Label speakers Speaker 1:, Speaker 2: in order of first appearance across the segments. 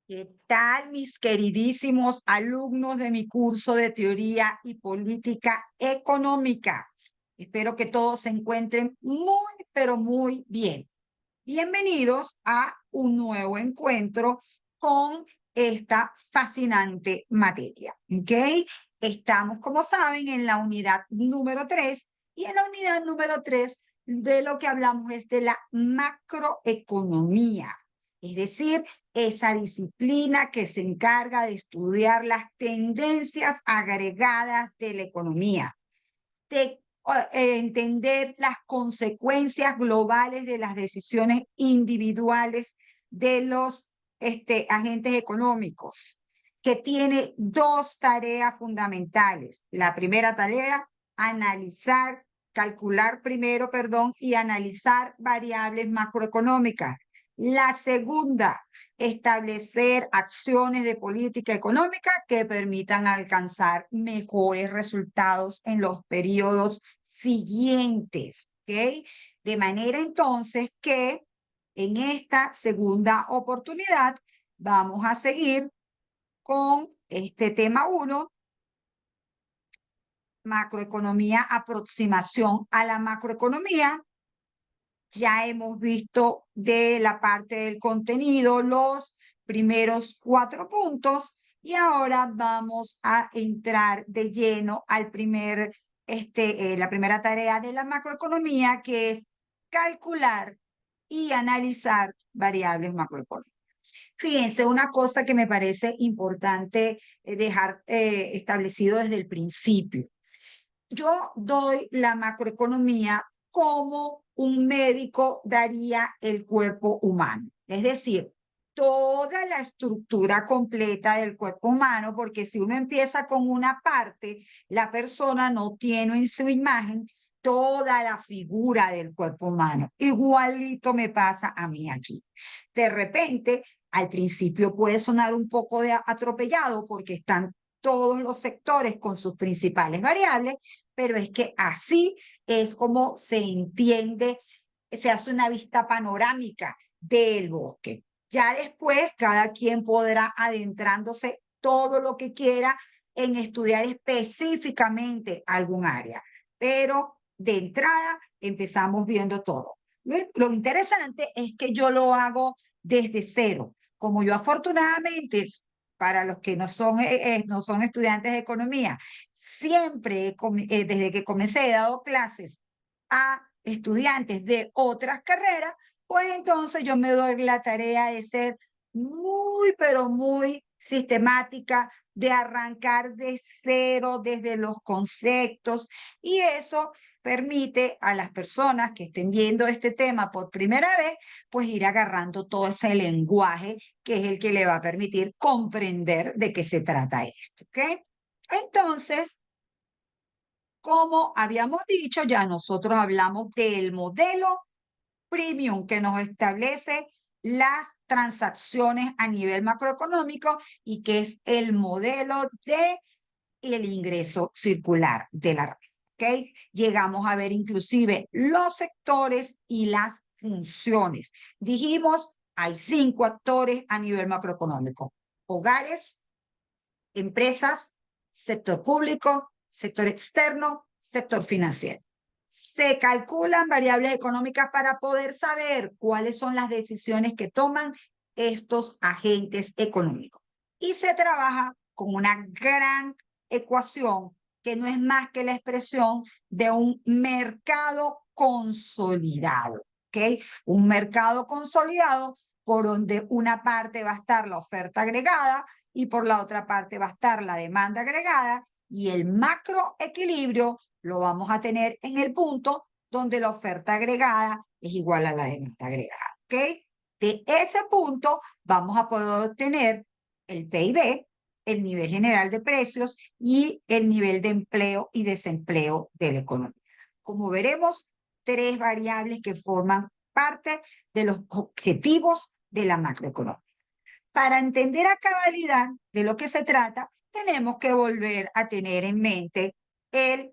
Speaker 1: ¿Qué tal, mis queridísimos alumnos de mi curso de Teoría y Política Económica? Espero que todos se encuentren muy, pero muy bien. Bienvenidos a un nuevo encuentro con esta fascinante materia, ¿ok? Estamos, como saben, en la unidad número 3 y en la unidad número 3 de lo que hablamos es de la macroeconomía, es decir, esa disciplina que se encarga de estudiar las tendencias agregadas de la economía, de entender las consecuencias globales de las decisiones individuales de los agentes económicos, que tiene dos tareas fundamentales. La primera tarea, analizar, calcular primero, perdón, y analizar variables macroeconómicas. La segunda, establecer acciones de política económica que permitan alcanzar mejores resultados en los periodos siguientes, ¿ok? De manera entonces que en esta segunda oportunidad vamos a seguir con este tema 1, macroeconomía, aproximación a la macroeconomía. Ya hemos visto de la parte del contenido los primeros 4 puntos y ahora vamos a entrar de lleno al la primera tarea de la macroeconomía, que es calcular y analizar variables macroeconómicas. Fíjense, una cosa que me parece importante dejar establecido desde el principio. Yo doy la macroeconomía como un médico daría el cuerpo humano, es decir, toda la estructura completa del cuerpo humano, porque si uno empieza con una parte, la persona no tiene en su imagen toda la figura del cuerpo humano. Igualito me pasa a mí aquí. De repente, al principio puede sonar un poco de atropellado porque están todos los sectores con sus principales variables, pero es que así es como se entiende, se hace una vista panorámica del bosque. Ya después cada quien podrá adentrándose todo lo que quiera en estudiar específicamente algún área, pero de entrada empezamos viendo todo. Lo interesante es que yo lo hago desde cero. Como yo afortunadamente, para los que no son estudiantes de economía, siempre, desde que comencé, he dado clases a estudiantes de otras carreras, pues entonces yo me doy la tarea de ser muy, pero muy sistemática, de arrancar de cero desde los conceptos, y eso permite a las personas que estén viendo este tema por primera vez, pues ir agarrando todo ese lenguaje que es el que le va a permitir comprender de qué se trata esto, ¿ok? Entonces, como habíamos dicho, ya nosotros hablamos del modelo premium que nos establece las transacciones a nivel macroeconómico y que es el modelo de el ingreso circular de la red. ¿Ok? Llegamos a ver inclusive los sectores y las funciones. Dijimos, hay 5 actores a nivel macroeconómico: hogares, empresas, sector público, sector externo, sector financiero. Se calculan variables económicas para poder saber cuáles son las decisiones que toman estos agentes económicos. Y se trabaja con una gran ecuación que no es más que la expresión de un mercado consolidado, ¿ok? Un mercado consolidado por donde una parte va a estar la oferta agregada y por la otra parte va a estar la demanda agregada, y el macroequilibrio lo vamos a tener en el punto donde la oferta agregada es igual a la demanda agregada, ¿ok? De ese punto vamos a poder obtener el PIB, el nivel general de precios y el nivel de empleo y desempleo de la economía. Como veremos, 3 variables que forman parte de los objetivos de la macroeconomía. Para entender a cabalidad de lo que se trata, tenemos que volver a tener en mente el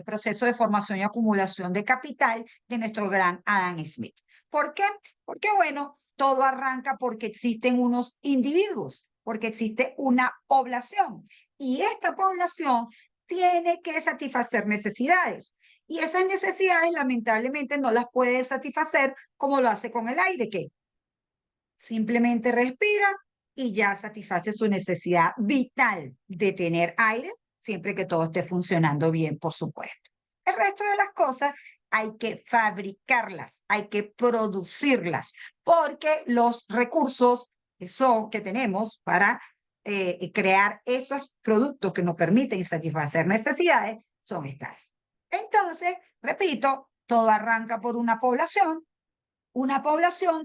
Speaker 1: proceso de formación y acumulación de capital de nuestro gran Adam Smith. ¿Por qué? Porque, bueno, todo arranca porque existen unos individuos, porque existe una población. Y esta población tiene que satisfacer necesidades. Y esas necesidades lamentablemente no las puede satisfacer como lo hace con el aire, que simplemente respira y ya satisface su necesidad vital de tener aire, siempre que todo esté funcionando bien, por supuesto. El resto de las cosas hay que fabricarlas, hay que producirlas, porque los recursos que tenemos para crear esos productos que nos permiten satisfacer necesidades son escasos. Entonces, repito, todo arranca por una población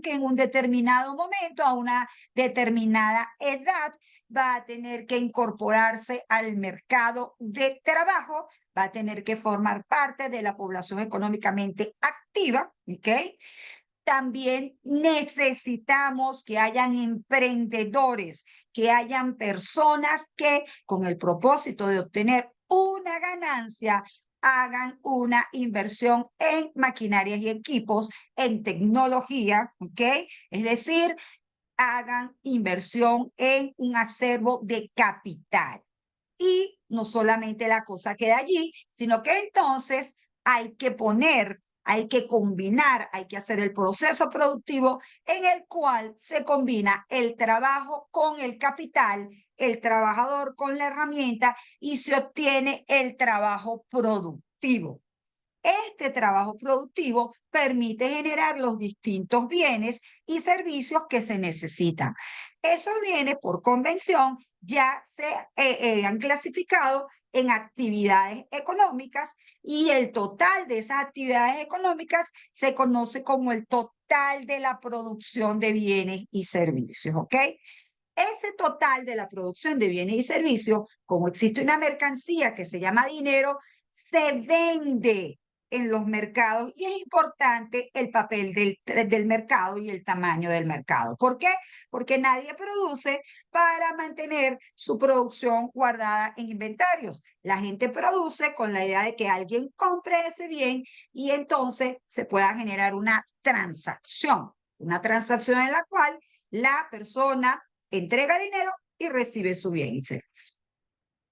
Speaker 1: que en un determinado momento, a una determinada edad, va a tener que incorporarse al mercado de trabajo, va a tener que formar parte de la población económicamente activa, ¿ok? También necesitamos que hayan emprendedores, que hayan personas que con el propósito de obtener una ganancia hagan una inversión en maquinarias y equipos, en tecnología, ¿ok? Es decir, hagan inversión en un acervo de capital. Y no solamente la cosa queda allí, sino que entonces hay que combinar, hay que hacer el proceso productivo en el cual se combina el trabajo con el capital, el trabajador con la herramienta y se obtiene el trabajo productivo. Este trabajo productivo permite generar los distintos bienes y servicios que se necesitan. Esos bienes, por convención, ya se han clasificado en actividades económicas y el total de esas actividades económicas se conoce como el total de la producción de bienes y servicios, ¿ok? Ese total de la producción de bienes y servicios, como existe una mercancía que se llama dinero, se vende en los mercados y es importante el papel del mercado y el tamaño del mercado. ¿Por qué? Porque nadie produce para mantener su producción guardada en inventarios. La gente produce con la idea de que alguien compre ese bien y entonces se pueda generar una transacción en la cual la persona entrega dinero y recibe su bien y servicio.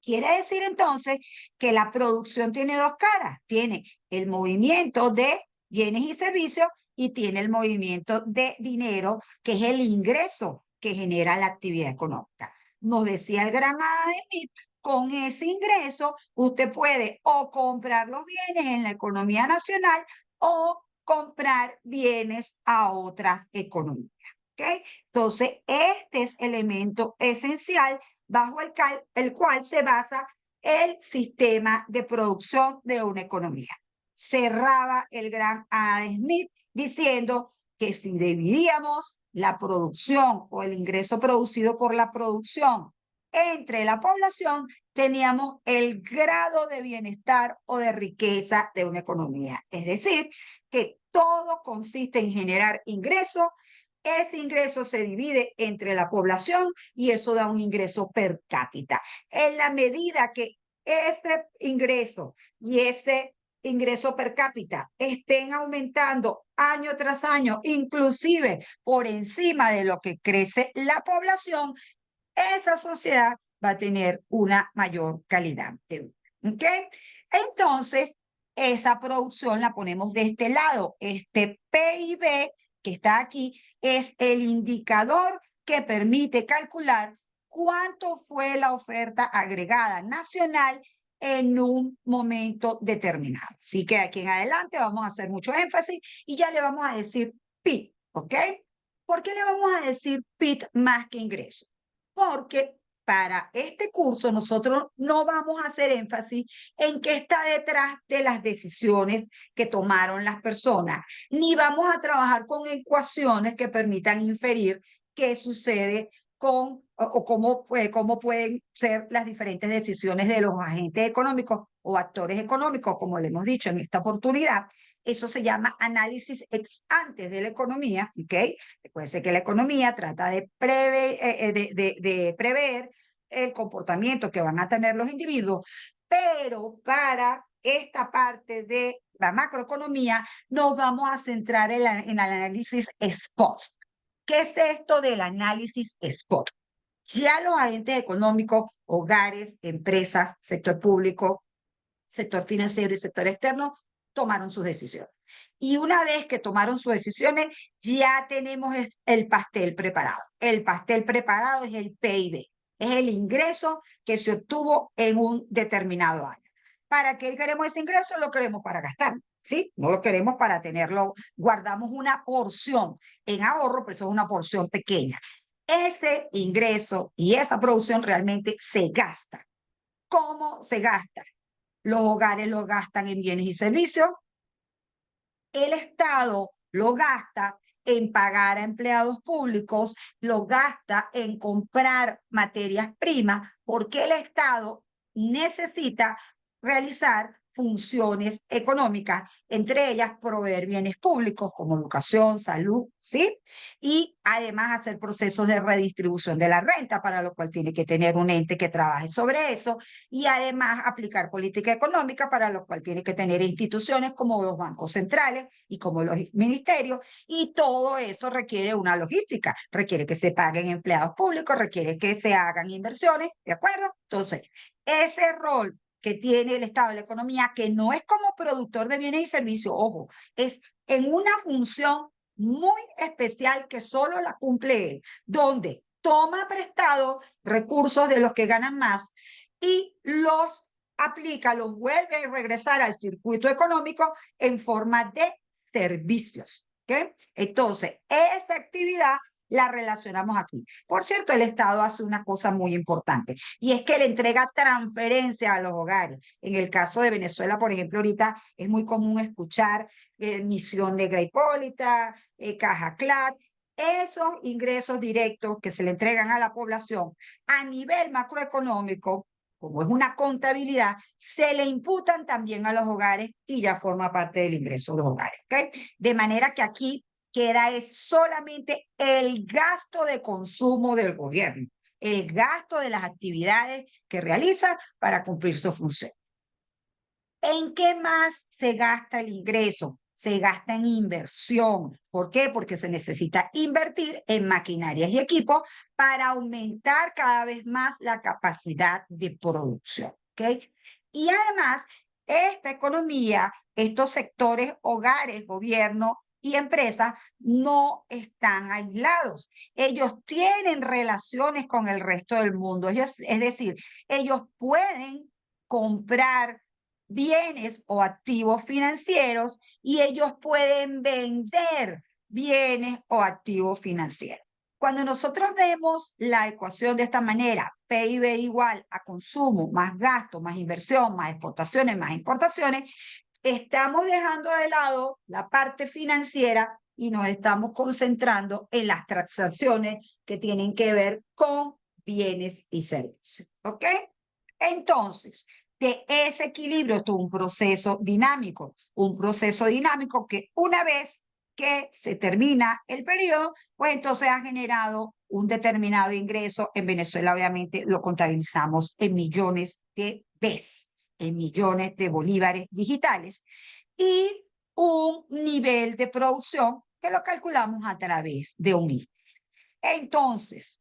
Speaker 1: Quiere decir entonces que la producción tiene dos caras. Tiene el movimiento de bienes y servicios y tiene el movimiento de dinero, que es el ingreso que genera la actividad económica. Nos decía el gran Adam Smith, con ese ingreso usted puede o comprar los bienes en la economía nacional o comprar bienes a otras economías. ¿Okay? Entonces, este es el elemento esencial bajo el cual se basa el sistema de producción de una economía. Cerraba el gran Adam Smith diciendo que si dividíamos la producción o el ingreso producido por la producción entre la población, teníamos el grado de bienestar o de riqueza de una economía. Es decir, que todo consiste en generar ingresos. Ese ingreso se divide entre la población y eso da un ingreso per cápita. En la medida que ese ingreso y ese ingreso per cápita estén aumentando año tras año, inclusive por encima de lo que crece la población, esa sociedad va a tener una mayor calidad de vida. ¿Ok? Entonces, esa producción la ponemos de este lado. Este PIB que está aquí es el indicador que permite calcular cuánto fue la oferta agregada nacional en un momento determinado. Así que aquí en adelante vamos a hacer mucho énfasis y ya le vamos a decir PIB, ¿ok? ¿Por qué le vamos a decir PIB más que ingreso? Porque para este curso nosotros no vamos a hacer énfasis en qué está detrás de las decisiones que tomaron las personas, ni vamos a trabajar con ecuaciones que permitan inferir qué sucede o cómo pueden ser las diferentes decisiones de los agentes económicos o actores económicos, como le hemos dicho en esta oportunidad. Eso se llama análisis ex ante de la economía, ¿ok? Puede ser que la economía trata de prever el comportamiento que van a tener los individuos, pero para esta parte de la macroeconomía nos vamos a centrar en el análisis ex post. ¿Qué es esto del análisis spot? Ya los agentes económicos, hogares, empresas, sector público, sector financiero y sector externo, tomaron sus decisiones. Y una vez que tomaron sus decisiones, ya tenemos el pastel preparado. El pastel preparado es el PIB, es el ingreso que se obtuvo en un determinado año. ¿Para qué queremos ese ingreso? Lo queremos para gastar, ¿sí? No lo queremos para tenerlo, guardamos una porción en ahorro, pero eso es una porción pequeña. Ese ingreso y esa producción realmente se gasta. ¿Cómo se gasta? Los hogares lo gastan en bienes y servicios. El Estado lo gasta en pagar a empleados públicos, lo gasta en comprar materias primas, porque el Estado necesita realizar funciones económicas, entre ellas proveer bienes públicos como educación, salud, ¿sí? Y además hacer procesos de redistribución de la renta, para lo cual tiene que tener un ente que trabaje sobre eso, y además aplicar política económica, para lo cual tiene que tener instituciones como los bancos centrales y como los ministerios, y todo eso requiere una logística, requiere que se paguen empleados públicos, requiere que se hagan inversiones, ¿de acuerdo? Entonces, ese rol que tiene el Estado de la economía, que no es como productor de bienes y servicios, ojo, es en una función muy especial que solo la cumple él, donde toma prestado recursos de los que ganan más y los aplica, los vuelve a regresar al circuito económico en forma de servicios. ¿Okay? Entonces, esa actividad la relacionamos aquí. Por cierto, el Estado hace una cosa muy importante y es que le entrega transferencias a los hogares. En el caso de Venezuela, por ejemplo, ahorita es muy común escuchar Misión Negra Hipólita, Caja Clat, esos ingresos directos que se le entregan a la población a nivel macroeconómico, como es una contabilidad, se le imputan también a los hogares y ya forma parte del ingreso de los hogares. ¿Okay? De manera que aquí queda es solamente el gasto de consumo del gobierno, el gasto de las actividades que realiza para cumplir su función. ¿En qué más se gasta el ingreso? Se gasta en inversión. ¿Por qué? Porque se necesita invertir en maquinarias y equipos para aumentar cada vez más la capacidad de producción. ¿Okay? Y además, esta economía, estos sectores, hogares, gobierno y empresas, no están aislados. Ellos tienen relaciones con el resto del mundo. Es decir, ellos pueden comprar bienes o activos financieros y ellos pueden vender bienes o activos financieros. Cuando nosotros vemos la ecuación de esta manera, PIB igual a consumo, más gasto, más inversión, más exportaciones, más importaciones, estamos dejando de lado la parte financiera y nos estamos concentrando en las transacciones que tienen que ver con bienes y servicios. ¿Ok? Entonces, de ese equilibrio, esto es un proceso dinámico que una vez que se termina el periodo, pues entonces ha generado un determinado ingreso. En Venezuela, obviamente, lo contabilizamos en millones de BES, en millones de bolívares digitales, y un nivel de producción que lo calculamos a través de un índice. Entonces,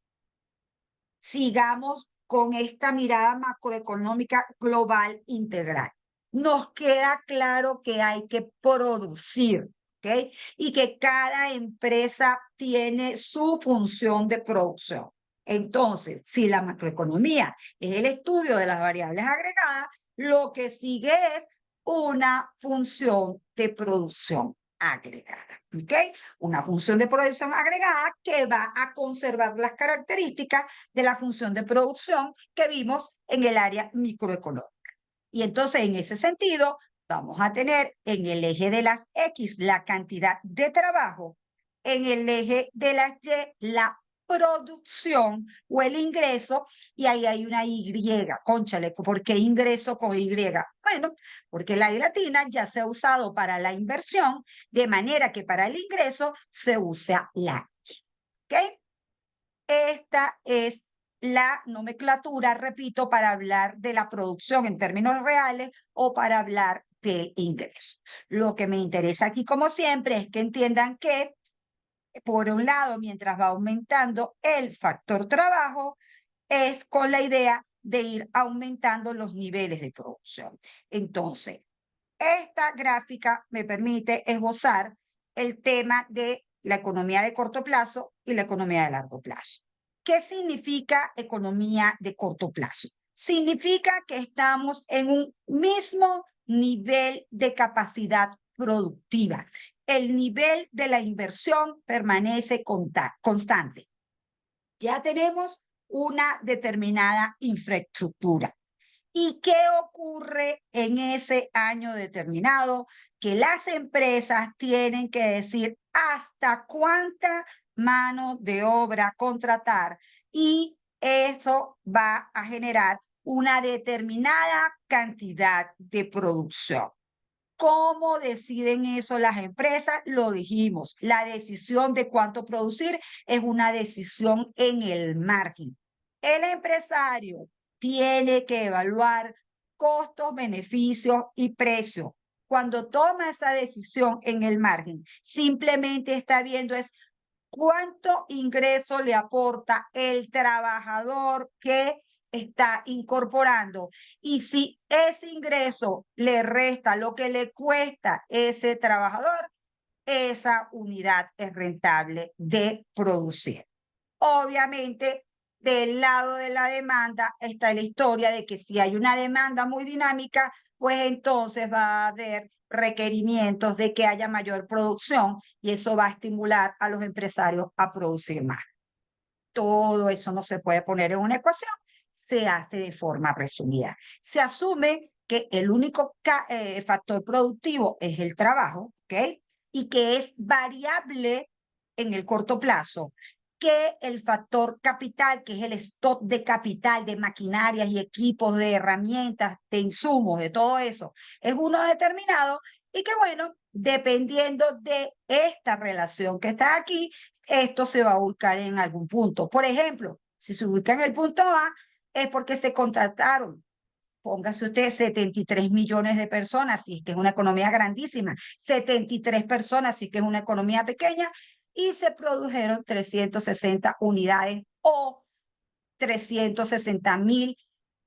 Speaker 1: sigamos con esta mirada macroeconómica global integral. Nos queda claro que hay que producir, ¿ok? Y que cada empresa tiene su función de producción. Entonces, si la macroeconomía es el estudio de las variables agregadas, lo que sigue es una función de producción agregada, ¿ok? Una función de producción agregada que va a conservar las características de la función de producción que vimos en el área microeconómica. Y entonces, en ese sentido, vamos a tener en el eje de las X la cantidad de trabajo, en el eje de las Y la producción o el ingreso, y ahí hay una Y. Cónchale, ¿por qué ingreso con Y? Bueno, porque la Y latina ya se ha usado para la inversión, de manera que para el ingreso se usa la Y. ¿Ok? Esta es la nomenclatura, repito, para hablar de la producción en términos reales o para hablar del ingreso. Lo que me interesa aquí, como siempre, es que entiendan que por un lado, mientras va aumentando el factor trabajo, es con la idea de ir aumentando los niveles de producción. Entonces, esta gráfica me permite esbozar el tema de la economía de corto plazo y la economía de largo plazo. ¿Qué significa economía de corto plazo? Significa que estamos en un mismo nivel de capacidad productiva. El nivel de la inversión permanece constante. Ya tenemos una determinada infraestructura. ¿Y qué ocurre en ese año determinado? Que las empresas tienen que decir hasta cuánta mano de obra contratar y eso va a generar una determinada cantidad de producción. ¿Cómo deciden eso las empresas? Lo dijimos, la decisión de cuánto producir es una decisión en el margen. El empresario tiene que evaluar costos, beneficios y precios. Cuando toma esa decisión en el margen, simplemente está viendo es cuánto ingreso le aporta el trabajador que está incorporando. Y si ese ingreso le resta lo que le cuesta ese trabajador, esa unidad es rentable de producir. Obviamente, del lado de la demanda está la historia de que si hay una demanda muy dinámica, pues entonces va a haber requerimientos de que haya mayor producción y eso va a estimular a los empresarios a producir más. Todo eso no se puede poner en una ecuación, se hace de forma resumida. Se asume que el único factor productivo es el trabajo, ¿ok? Y que es variable en el corto plazo, que el factor capital, que es el stock de capital, de maquinarias y equipos, de herramientas, de insumos, de todo eso, es uno determinado y que bueno, dependiendo de esta relación que está aquí, esto se va a ubicar en algún punto. Por ejemplo, si se ubica en el punto A, es porque se contrataron, póngase usted 73 millones de personas, si es que es una economía grandísima, 73 personas, si es que es una economía pequeña, y se produjeron 360 unidades o 360.000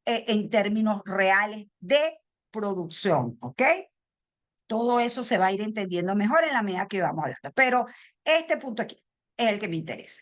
Speaker 1: en términos reales de producción, ¿ok? Todo eso se va a ir entendiendo mejor en la medida que vamos hablando. Pero este punto aquí es el que me interesa.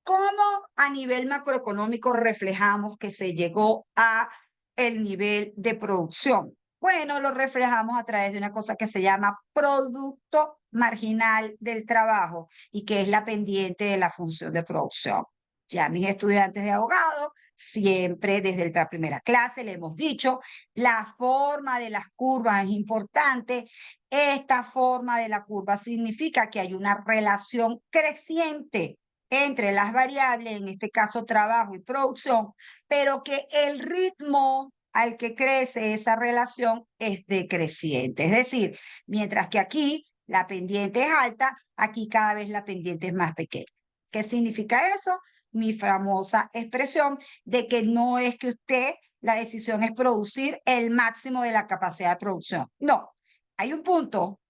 Speaker 1: ¿Cómo a nivel macroeconómico reflejamos que se llegó a el nivel de producción? Bueno, lo reflejamos a través de una cosa que se llama producto marginal del trabajo y que es la pendiente de la función de producción. Ya mis estudiantes de abogado, siempre desde la primera clase le hemos dicho, la forma de las curvas es importante. Esta forma de la curva significa que hay una relación creciente entre las variables, en este caso trabajo y producción, pero que el ritmo al que crece esa relación es decreciente. Es decir, mientras que aquí la pendiente es alta, aquí cada vez la pendiente es más pequeña. ¿Qué significa eso? Mi famosa expresión de que no es que usted, la decisión es producir el máximo de la capacidad de producción. No, hay un punto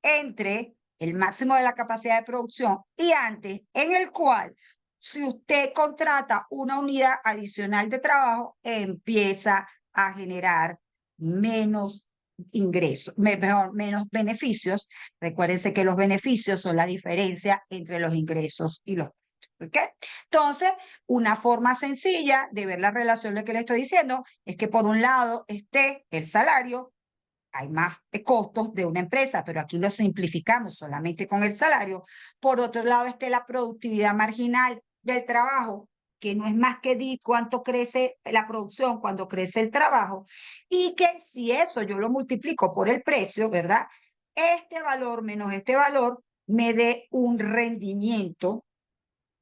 Speaker 1: entre el máximo de la capacidad de producción y antes, en el cual si usted contrata una unidad adicional de trabajo, empieza a generar menos ingresos, mejor, menos beneficios. Recuérdense que los beneficios son la diferencia entre los ingresos y los costos. ¿Ok? Entonces, una forma sencilla de ver la relación de que le estoy diciendo es que por un lado esté el salario, hay más costos de una empresa, pero aquí lo simplificamos solamente con el salario. Por otro lado, está la productividad marginal del trabajo, que no es más que cuánto crece la producción cuando crece el trabajo, y que si eso yo lo multiplico por el precio, ¿verdad? Este valor menos este valor me dé un rendimiento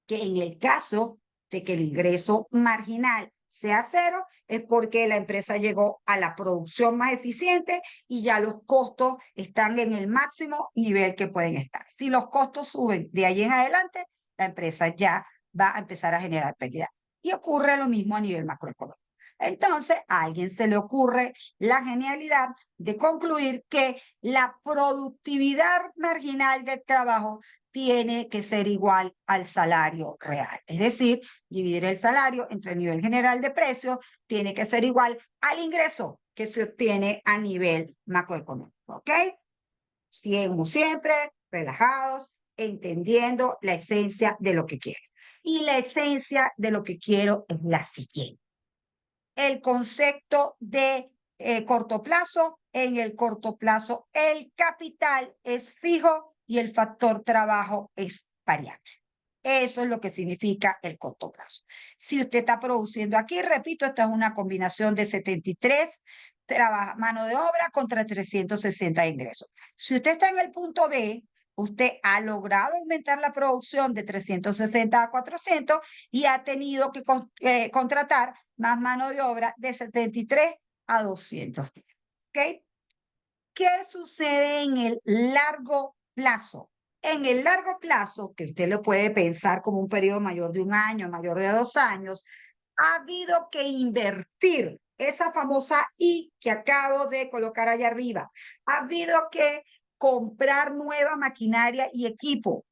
Speaker 1: que en el caso de que el ingreso marginal sea cero, es porque la empresa llegó a la producción más eficiente y ya los costos están en el máximo nivel que pueden estar. Si los costos suben de ahí en adelante, la empresa ya va a empezar a generar pérdida. Y ocurre lo mismo a nivel macroeconómico. Entonces, a alguien se le ocurre la genialidad de concluir que la productividad marginal del trabajo tiene que ser igual al salario real. Es decir, dividir el salario entre el nivel general de precios tiene que ser igual al ingreso que se obtiene a nivel macroeconómico. ¿Ok? Siempre relajados, entendiendo la esencia de lo que quiero. Y la esencia de lo que quiero es la siguiente. El concepto de corto plazo. En el corto plazo, el capital es fijo y el factor trabajo es variable. Eso es lo que significa el corto plazo. Si usted está produciendo aquí, repito, esta es una combinación de 73 mano de obra contra 360 de ingresos. Si usted está en el punto B, usted ha logrado aumentar la producción de 360 a 400 y ha tenido que contratar más mano de obra de 73 a 200. ¿Ok? ¿Qué sucede en el largo plazo? En el largo plazo, que usted lo puede pensar como un periodo mayor de 1 año, mayor de 2 años, ha habido que invertir esa famosa I que acabo de colocar allá arriba. Ha habido que comprar nueva maquinaria y equipo,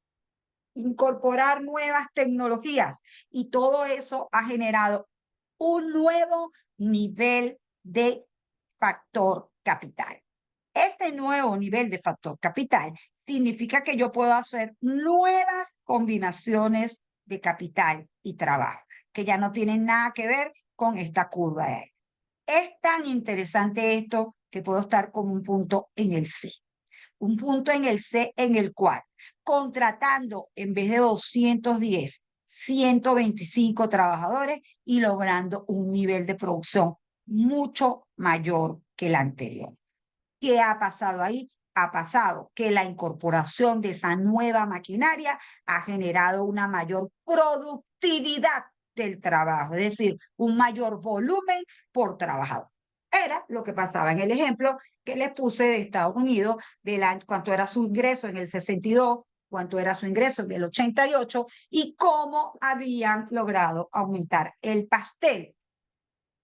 Speaker 1: incorporar nuevas tecnologías y todo eso ha generado un nuevo nivel de factor capital. Ese nuevo nivel de factor capital significa que yo puedo hacer nuevas combinaciones de capital y trabajo, que ya no tienen nada que ver con esta curva de ahí. Es tan interesante esto que puedo estar como un punto en el C. Un punto en el C en el cual, contratando en vez de 210, 125 trabajadores y logrando un nivel de producción mucho mayor que el anterior. ¿Qué ha pasado ahí? Ha pasado que la incorporación de esa nueva maquinaria ha generado una mayor productividad del trabajo, es decir, un mayor volumen por trabajador. Era lo que pasaba en el ejemplo que les puse de Estados Unidos, cuánto era su ingreso en el 62, cuánto era su ingreso en el 88 y cómo habían logrado aumentar el pastel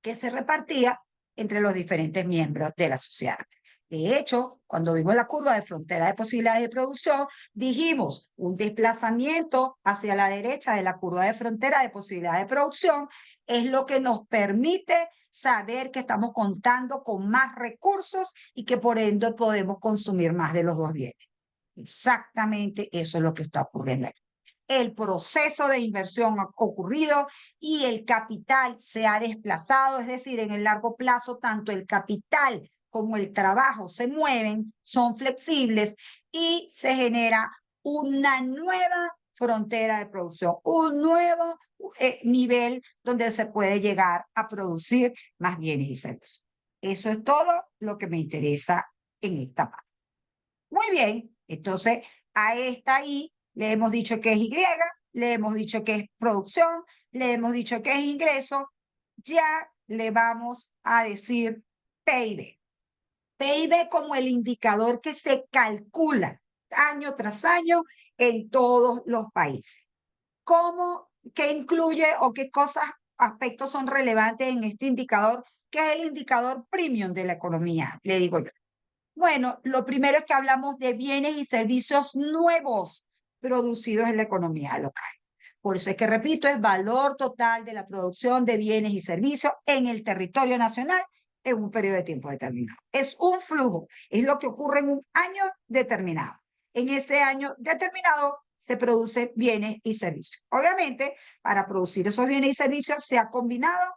Speaker 1: que se repartía entre los diferentes miembros de la sociedad. De hecho, cuando vimos la curva de frontera de posibilidades de producción, dijimos un desplazamiento hacia la derecha de la curva de frontera de posibilidades de producción es lo que nos permite saber que estamos contando con más recursos y que por ende podemos consumir más de los dos bienes. Exactamente eso es lo que está ocurriendo aquí. El proceso de inversión ha ocurrido y el capital se ha desplazado, es decir, en el largo plazo, tanto el capital como el trabajo se mueven, son flexibles y se genera una nueva frontera de producción, un nuevo nivel donde se puede llegar a producir más bienes y servicios. Eso es todo lo que me interesa en esta parte. Muy bien, entonces a esta I le hemos dicho que es Y, le hemos dicho que es producción, le hemos dicho que es ingreso, ya le vamos a decir PIB. PIB como el indicador que se calcula año tras año en todos los países. ¿Cómo, qué incluye o qué cosas, aspectos son relevantes en este indicador, que es el indicador premium de la economía, le digo yo? Bueno, lo primero es que hablamos de bienes y servicios nuevos producidos en la economía local. Por eso es que, repito, es valor total de la producción de bienes y servicios en el territorio nacional en un periodo de tiempo determinado. Es un flujo, es lo que ocurre en un año determinado. En ese año determinado se producen bienes y servicios. Obviamente, para producir esos bienes y servicios se ha combinado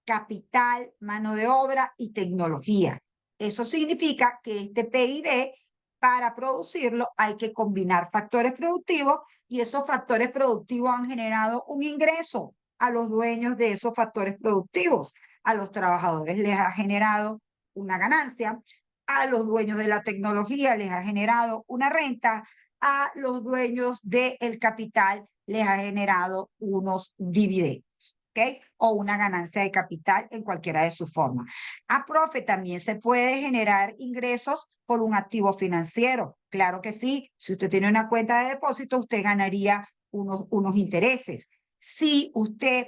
Speaker 1: capital, mano de obra y tecnología. Eso significa que este PIB, para producirlo, hay que combinar factores productivos y esos factores productivos han generado un ingreso a los dueños de esos factores productivos. A los trabajadores les ha generado una ganancia, a los dueños de la tecnología les ha generado una renta, a los dueños del capital les ha generado unos dividendos. ¿Okay? O una ganancia de capital en cualquiera de sus formas. Profe, también se puede generar ingresos por un activo financiero. Claro que sí. Si usted tiene una cuenta de depósito, usted ganaría unos intereses. Si usted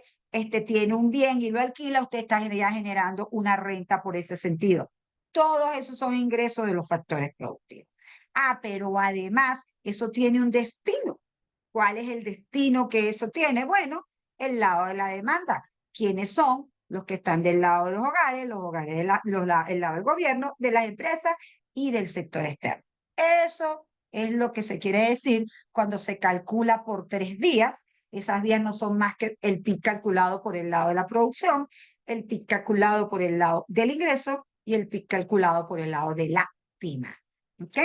Speaker 1: tiene un bien y lo alquila, usted está ya generando una renta por ese sentido. Todos esos son ingresos de los factores productivos. Pero además eso tiene un destino. ¿Cuál es el destino que eso tiene? Bueno, el lado de la demanda. ¿Quiénes son los que están del lado de los hogares el lado del gobierno, de las empresas y del sector externo? Eso es lo que se quiere decir cuando se calcula por 3 vías. Esas vías no son más que el PIB calculado por el lado de la producción, el PIB calculado por el lado del ingreso y el PIB calculado por el lado de la demanda. ¿Ok?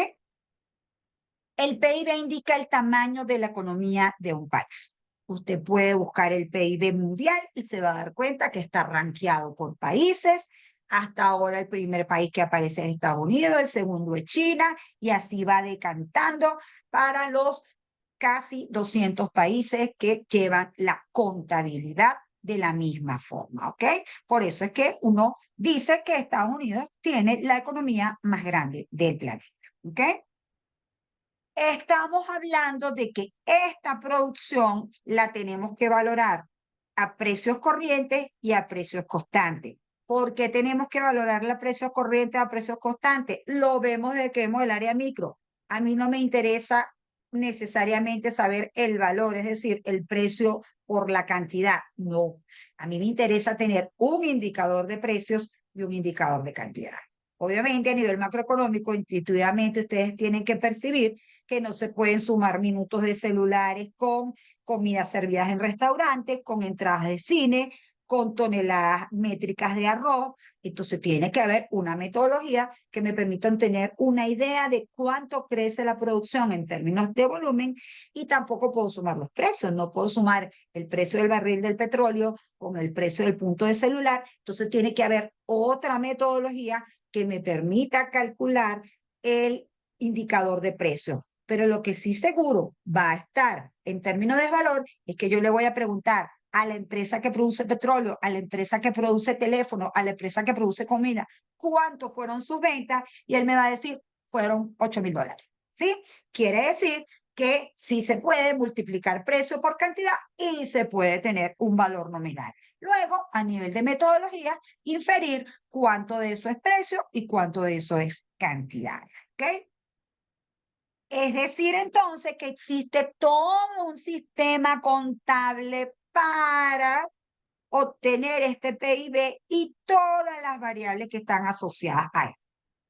Speaker 1: El PIB indica el tamaño de la economía de un país. Usted puede buscar el PIB mundial y se va a dar cuenta que está rankeado por países. Hasta ahora el primer país que aparece es Estados Unidos, el segundo es China, y así va decantando para los casi 200 países que llevan la contabilidad de la misma forma, ¿ok? Por eso es que uno dice que Estados Unidos tiene la economía más grande del planeta, ¿ok? Estamos hablando de que esta producción la tenemos que valorar a precios corrientes y a precios constantes. ¿Por qué tenemos que valorarla a precios corrientes, a precios constantes? Lo vemos desde que vemos el área micro. A mí no me interesa necesariamente saber el valor, es decir, el precio por la cantidad. No, a mí me interesa tener un indicador de precios y un indicador de cantidad. Obviamente, a nivel macroeconómico, intuitivamente ustedes tienen que percibir que no se pueden sumar minutos de celulares con comidas servidas en restaurantes, con entradas de cine, con toneladas métricas de arroz. Entonces tiene que haber una metodología que me permita tener una idea de cuánto crece la producción en términos de volumen, y tampoco puedo sumar los precios. No puedo sumar el precio del barril del petróleo con el precio del punto de celular. Entonces tiene que haber otra metodología que me permita calcular el indicador de precio. Pero lo que sí seguro va a estar en términos de valor es que yo le voy a preguntar a la empresa que produce petróleo, a la empresa que produce teléfono, a la empresa que produce comida, cuánto fueron sus ventas, y él me va a decir, fueron $8,000. ¿Sí? Quiere decir que sí se puede multiplicar precio por cantidad y se puede tener un valor nominal. Luego, a nivel de metodología, inferir cuánto de eso es precio y cuánto de eso es cantidad. ¿Ok? Es decir, entonces, que existe todo un sistema contable para obtener este PIB y todas las variables que están asociadas a él.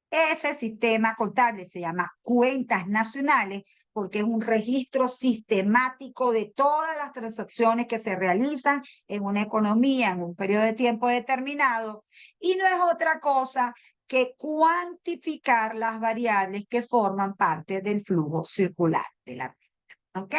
Speaker 1: Ese sistema contable se llama cuentas nacionales porque es un registro sistemático de todas las transacciones que se realizan en una economía en un periodo de tiempo determinado, y no es otra cosa que cuantificar las variables que forman parte del flujo circular de la vida. ¿Ok?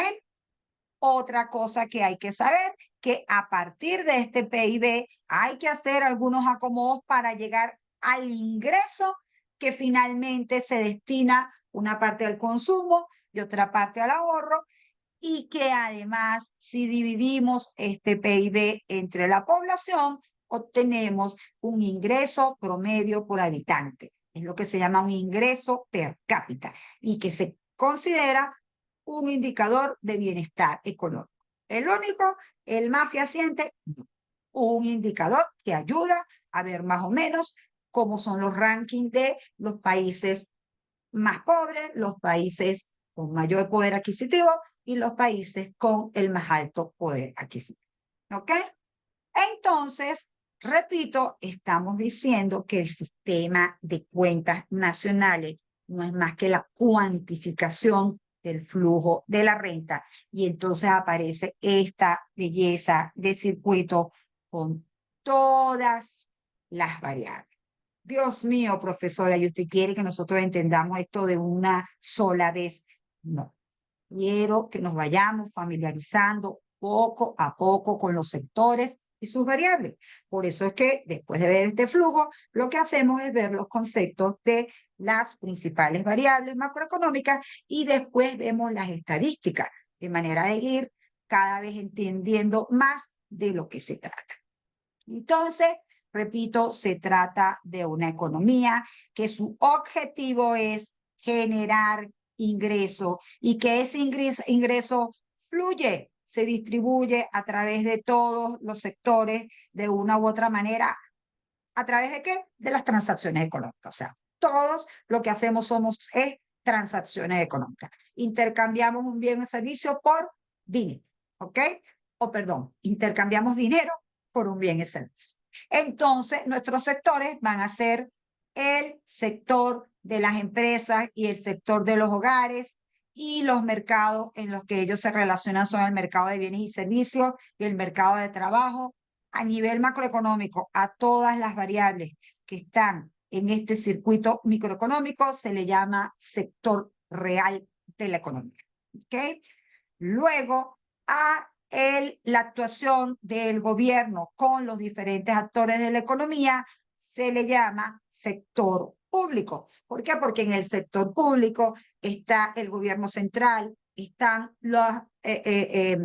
Speaker 1: Otra cosa que hay que saber, que a partir de este PIB hay que hacer algunos acomodos para llegar al ingreso que finalmente se destina una parte al consumo y otra parte al ahorro, y que además, si dividimos este PIB entre la población, obtenemos un ingreso promedio por habitante. Es lo que se llama un ingreso per cápita y que se considera un indicador de bienestar económico. El único, el más fehaciente, un indicador que ayuda a ver más o menos cómo son los rankings de los países más pobres, los países con mayor poder adquisitivo y los países con el más alto poder adquisitivo. ¿Ok? Entonces, repito, estamos diciendo que el sistema de cuentas nacionales no es más que la cuantificación del flujo de la renta, y entonces aparece esta belleza de circuito con todas las variables. Dios mío, profesora, ¿y usted quiere que nosotros entendamos esto de una sola vez? No. Quiero que nos vayamos familiarizando poco a poco con los sectores y sus variables. Por eso es que después de ver este flujo, lo que hacemos es ver los conceptos de las principales variables macroeconómicas y después vemos las estadísticas, de manera de ir cada vez entendiendo más de lo que se trata. Entonces, repito, se trata de una economía que su objetivo es generar ingreso y que ese ingreso fluye, se distribuye a través de todos los sectores de una u otra manera. ¿A través de qué? De las transacciones económicas. O sea, todos lo que hacemos es transacciones económicas. Intercambiamos un bien o servicio por dinero, ¿ok? O perdón, intercambiamos dinero por un bien y servicio. Entonces, nuestros sectores van a ser el sector de las empresas y el sector de los hogares, y los mercados en los que ellos se relacionan son el mercado de bienes y servicios y el mercado de trabajo. A nivel macroeconómico, a todas las variables que están en este circuito microeconómico se le llama sector real de la economía. ¿Okay? Luego, la actuación del gobierno con los diferentes actores de la economía se le llama sector público. ¿Por qué? Porque en el sector público está el gobierno central, están los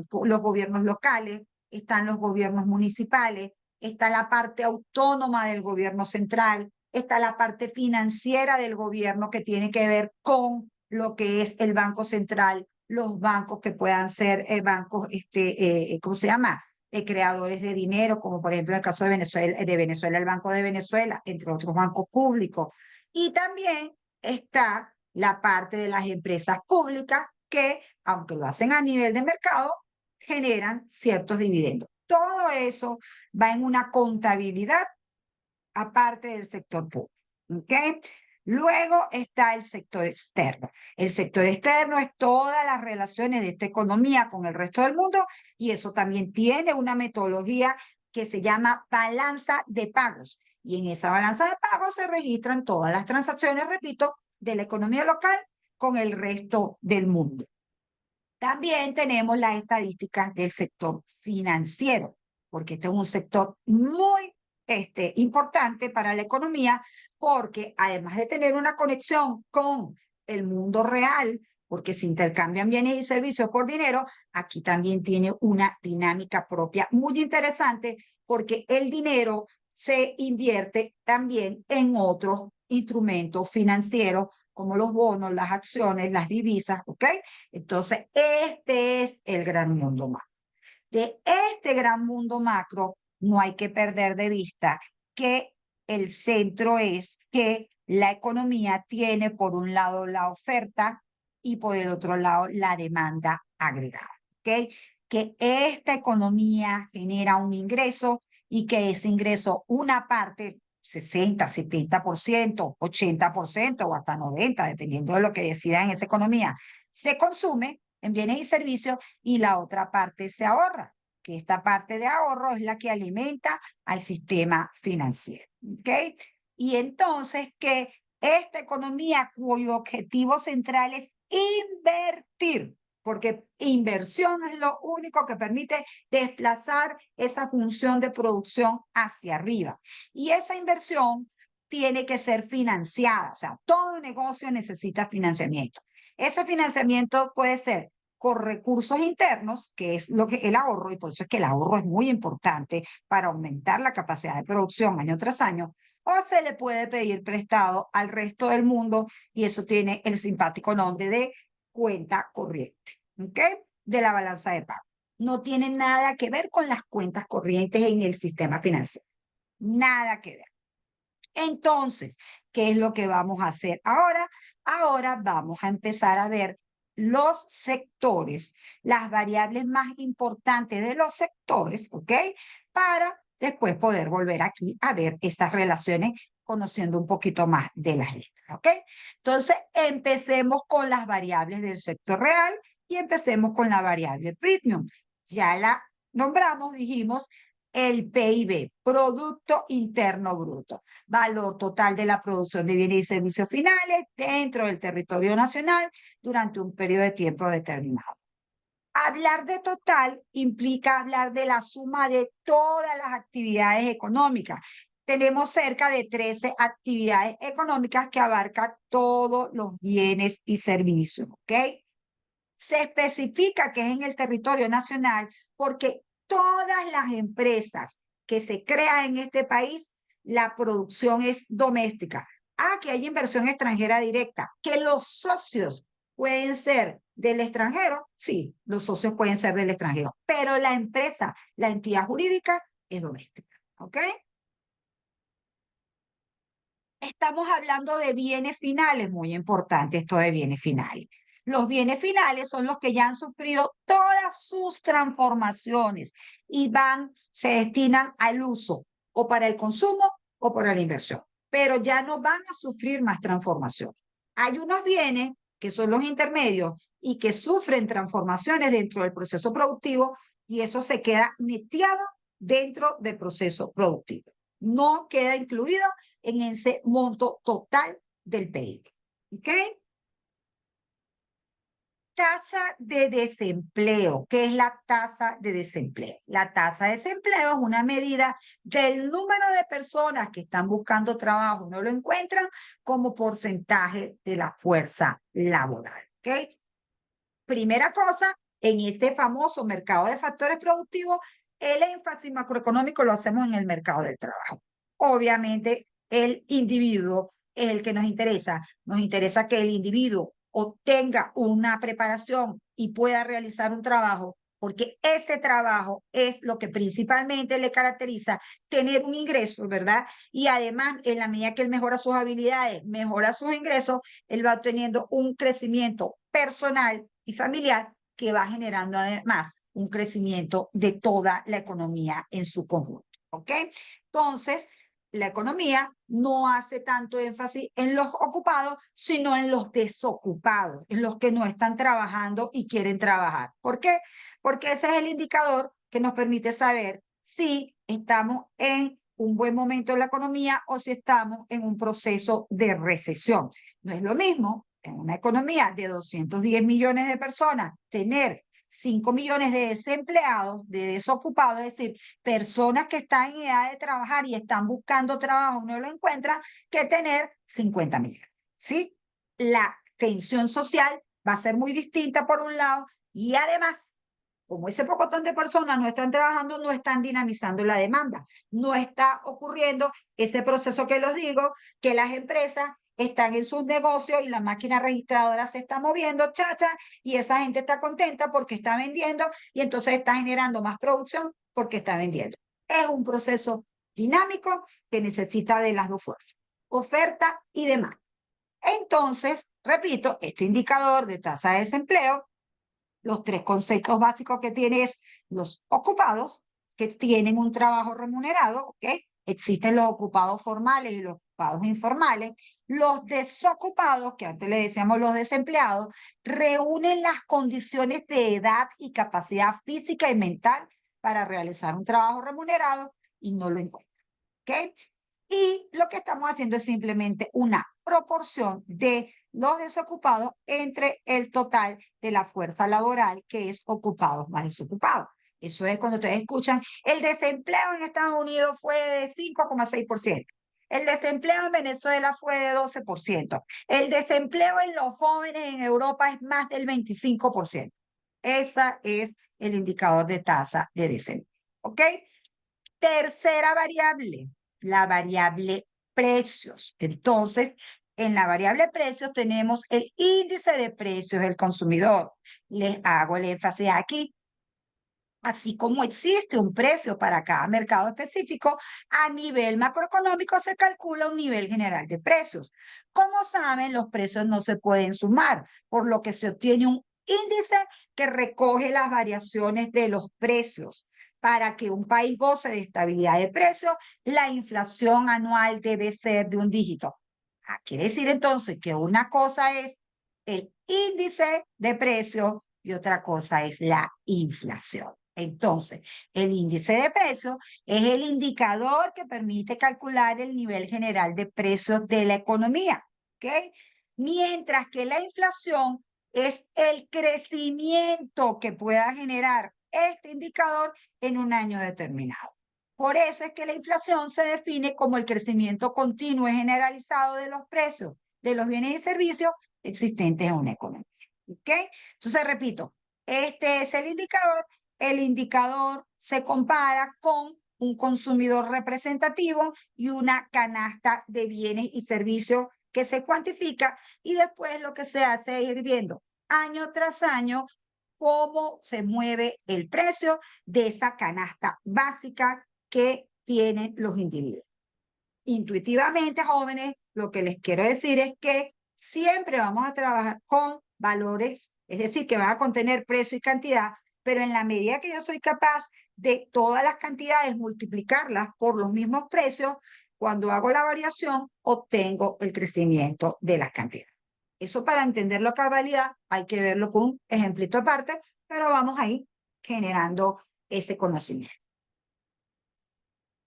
Speaker 1: gobiernos locales, están los gobiernos municipales, está la parte autónoma del gobierno central, está la parte financiera del gobierno que tiene que ver con lo que es el Banco Central, los bancos que puedan ser bancos, ¿cómo se llama? Creadores de dinero, como por ejemplo en el caso de Venezuela, el Banco de Venezuela, entre otros bancos públicos. Y también está la parte de las empresas públicas que, aunque lo hacen a nivel de mercado, generan ciertos dividendos. Todo eso va en una contabilidad aparte del sector público. ¿Okay? Luego está el sector externo. El sector externo es todas las relaciones de esta economía con el resto del mundo, y eso también tiene una metodología que se llama balanza de pagos. Y en esa balanza de pagos se registran todas las transacciones, repito, de la economía local con el resto del mundo. También tenemos las estadísticas del sector financiero, porque este es un sector muy importante para la economía, porque además de tener una conexión con el mundo real, porque se intercambian bienes y servicios por dinero, aquí también tiene una dinámica propia muy interesante, porque el dinero se invierte también en otros instrumentos financieros como los bonos, las acciones, las divisas, ¿ok? Entonces, este es el gran mundo macro. De este gran mundo macro, no hay que perder de vista que el centro es que la economía tiene por un lado la oferta y por el otro lado la demanda agregada, ¿ok? Que esta economía genera un ingreso y que ese ingreso, una parte, 60, 70%, 80% o hasta 90%, dependiendo de lo que decidan en esa economía, se consume en bienes y servicios, y la otra parte se ahorra, que esta parte de ahorro es la que alimenta al sistema financiero. ¿Ok? Y entonces que esta economía cuyo objetivo central es invertir, porque inversión es lo único que permite desplazar esa función de producción hacia arriba. Y esa inversión tiene que ser financiada, o sea, todo negocio necesita financiamiento. Ese financiamiento puede ser con recursos internos, que es lo que el ahorro, y por eso es que el ahorro es muy importante para aumentar la capacidad de producción año tras año, o se le puede pedir prestado al resto del mundo, y eso tiene el simpático nombre de cuenta corriente, ¿ok? De la balanza de pago. No tiene nada que ver con las cuentas corrientes en el sistema financiero. Nada que ver. Entonces, ¿qué es lo que vamos a hacer ahora? Ahora vamos a empezar a ver los sectores, las variables más importantes de los sectores, ¿ok? Para después poder volver aquí a ver estas relaciones, conociendo un poquito más de las letras, ¿ok? Entonces, empecemos con las variables del sector real y empecemos con la variable premium. Ya la nombramos, dijimos, el PIB, Producto Interno Bruto, valor total de la producción de bienes y servicios finales dentro del territorio nacional durante un periodo de tiempo determinado. Hablar de total implica hablar de la suma de todas las actividades económicas. Tenemos cerca de 13 actividades económicas que abarcan todos los bienes y servicios, ¿ok? Se especifica que es en el territorio nacional porque todas las empresas que se crean en este país, la producción es doméstica. Que hay inversión extranjera directa, que los socios pueden ser del extranjero, sí, los socios pueden ser del extranjero, pero la empresa, la entidad jurídica es doméstica, ¿ok? estamos hablando de bienes finales, muy importante esto de bienes finales. Los bienes finales son los que ya han sufrido todas sus transformaciones y se destinan al uso o para el consumo o para la inversión, pero ya no van a sufrir más transformación. Hay unos bienes que son los intermedios y que sufren transformaciones dentro del proceso productivo y eso se queda neteado dentro del proceso productivo. No queda incluido en ese monto total del PIB. ¿Ok? Tasa de desempleo. ¿Qué es la tasa de desempleo? La tasa de desempleo es una medida del número de personas que están buscando trabajo y no lo encuentran como porcentaje de la fuerza laboral. ¿Ok? Primera cosa, en este famoso mercado de factores productivos, el énfasis macroeconómico lo hacemos en el mercado del trabajo. Obviamente, el individuo es el que nos interesa. Nos interesa que el individuo obtenga una preparación y pueda realizar un trabajo, porque ese trabajo es lo que principalmente le caracteriza tener un ingreso, ¿verdad? Y además, en la medida que él mejora sus habilidades, mejora sus ingresos, él va obteniendo un crecimiento personal y familiar que va generando además un crecimiento de toda la economía en su conjunto. ¿Ok? Entonces, la economía no hace tanto énfasis en los ocupados, sino en los desocupados, en los que no están trabajando y quieren trabajar. ¿Por qué? Porque ese es el indicador que nos permite saber si estamos en un buen momento en la economía o si estamos en un proceso de recesión. No es lo mismo en una economía de 210 millones de personas tener 5 millones de desempleados, de desocupados, es decir, personas que están en edad de trabajar y están buscando trabajo y no lo encuentran, que tener 50 millones. ¿Sí? La tensión social va a ser muy distinta por un lado y además, como ese pocotón de personas no están trabajando, no están dinamizando la demanda. No está ocurriendo ese proceso que los digo, que las empresas están en sus negocios y la máquina registradora se está moviendo, chacha, y esa gente está contenta porque está vendiendo y entonces está generando más producción porque está vendiendo. Es un proceso dinámico que necesita de las dos fuerzas, oferta y demanda. Entonces, repito, este indicador de tasa de desempleo, los tres conceptos básicos que tiene es los ocupados, que tienen un trabajo remunerado, ¿ok? Existen los ocupados formales y los ocupados informales. Los desocupados, que antes le decíamos los desempleados, reúnen las condiciones de edad y capacidad física y mental para realizar un trabajo remunerado y no lo encuentran, ¿ok? Y lo que estamos haciendo es simplemente una proporción de los desocupados entre el total de la fuerza laboral, que es ocupados más desocupados. Eso es cuando ustedes escuchan, el desempleo en Estados Unidos fue de 5,6%. El desempleo en Venezuela fue de 12%. El desempleo en los jóvenes en Europa es más del 25%. Ese es el indicador de tasa de desempleo. ¿Ok? Tercera variable, la variable precios. Entonces, en la variable precios tenemos el índice de precios del consumidor. Les hago el énfasis aquí. Así como existe un precio para cada mercado específico, a nivel macroeconómico se calcula un nivel general de precios. Como saben, los precios no se pueden sumar, por lo que se obtiene un índice que recoge las variaciones de los precios. Para que un país goce de estabilidad de precios, la inflación anual debe ser de un dígito. Quiere decir entonces que una cosa es el índice de precios y otra cosa es la inflación. Entonces, el índice de precios es el indicador que permite calcular el nivel general de precios de la economía, ¿ok? Mientras que la inflación es el crecimiento que pueda generar este indicador en un año determinado. Por eso es que la inflación se define como el crecimiento continuo y generalizado de los precios de los bienes y servicios existentes en una economía. ¿Ok? Entonces, repito, este es el indicador. El indicador se compara con un consumidor representativo y una canasta de bienes y servicios que se cuantifica y después lo que se hace es ir viendo año tras año cómo se mueve el precio de esa canasta básica que tienen los individuos. Intuitivamente, jóvenes, lo que les quiero decir es que siempre vamos a trabajar con valores, es decir, que van a contener precio y cantidad, pero en la medida que yo soy capaz de todas las cantidades multiplicarlas por los mismos precios, cuando hago la variación, obtengo el crecimiento de las cantidades. Eso para entenderlo a cabalidad hay que verlo con un ejemplito aparte, pero vamos a ir generando ese conocimiento.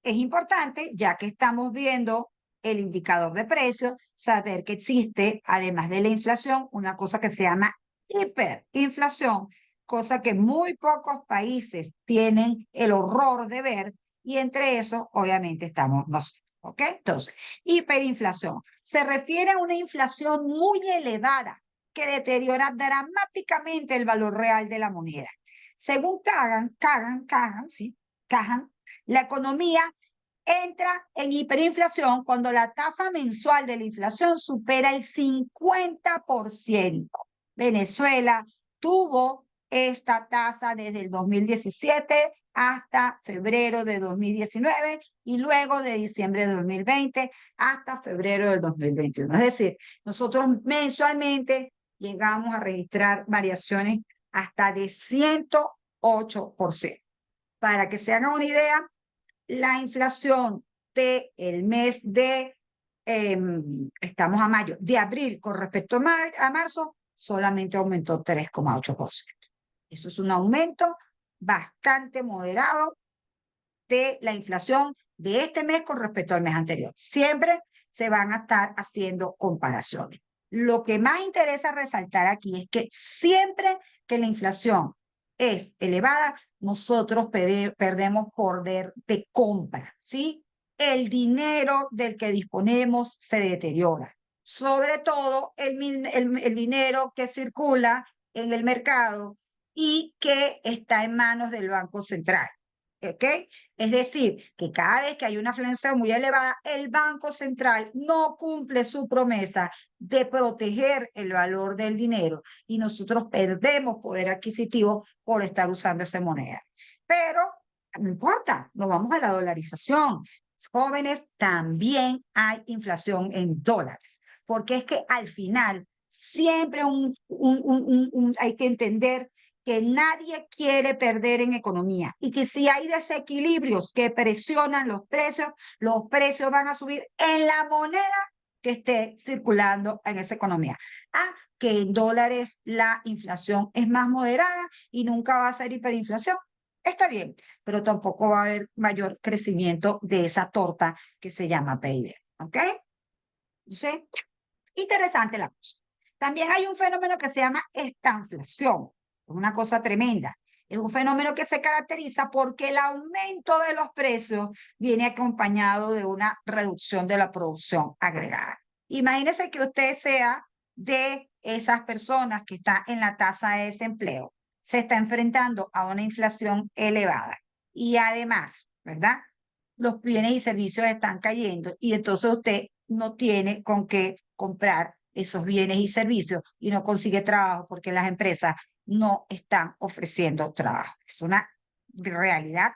Speaker 1: Es importante, ya que estamos viendo el indicador de precios, saber que existe, además de la inflación, una cosa que se llama hiperinflación, cosa que muy pocos países tienen el horror de ver, y entre esos, obviamente, estamos nosotros. ¿Ok? Entonces, hiperinflación se refiere a una inflación muy elevada que deteriora dramáticamente el valor real de la moneda. Según Kagan, la economía entra en hiperinflación cuando la tasa mensual de la inflación supera el 50%. Venezuela tuvo esta tasa desde el 2017 hasta febrero de 2019 y luego de diciembre de 2020 hasta febrero del 2021. Es decir, nosotros mensualmente llegamos a registrar variaciones hasta de 108%. Para que se hagan una idea, la inflación del mes de, estamos a mayo, de abril con respecto a marzo, solamente aumentó 3,8%. Eso es un aumento bastante moderado de la inflación de este mes con respecto al mes anterior. Siempre se van a estar haciendo comparaciones. Lo que más interesa resaltar aquí es que siempre que la inflación es elevada, nosotros perdemos poder de compra, ¿sí? El dinero del que disponemos se deteriora. Sobre todo el dinero que circula en el mercado y que está en manos del Banco Central. ¿Ok? Es decir, que cada vez que hay una inflación muy elevada, el Banco Central no cumple su promesa de proteger el valor del dinero y nosotros perdemos poder adquisitivo por estar usando esa moneda. Pero no importa, nos vamos a la dolarización. Jóvenes, también hay inflación en dólares, porque es que al final siempre hay que entender que nadie quiere perder en economía y que si hay desequilibrios que presionan los precios van a subir en la moneda que esté circulando en esa economía. Que en dólares la inflación es más moderada y nunca va a ser hiperinflación. Está bien, pero tampoco va a haber mayor crecimiento de esa torta que se llama PIB. ¿Ok? Entonces, interesante la cosa. También hay un fenómeno que se llama estanflación. Es una cosa tremenda. Es un fenómeno que se caracteriza porque el aumento de los precios viene acompañado de una reducción de la producción agregada. Imagínese que usted sea de esas personas que están en la tasa de desempleo. Se está enfrentando a una inflación elevada. Y además, ¿verdad? Los bienes y servicios están cayendo y entonces usted no tiene con qué comprar esos bienes y servicios y no consigue trabajo porque las empresas no están ofreciendo trabajo. Es una realidad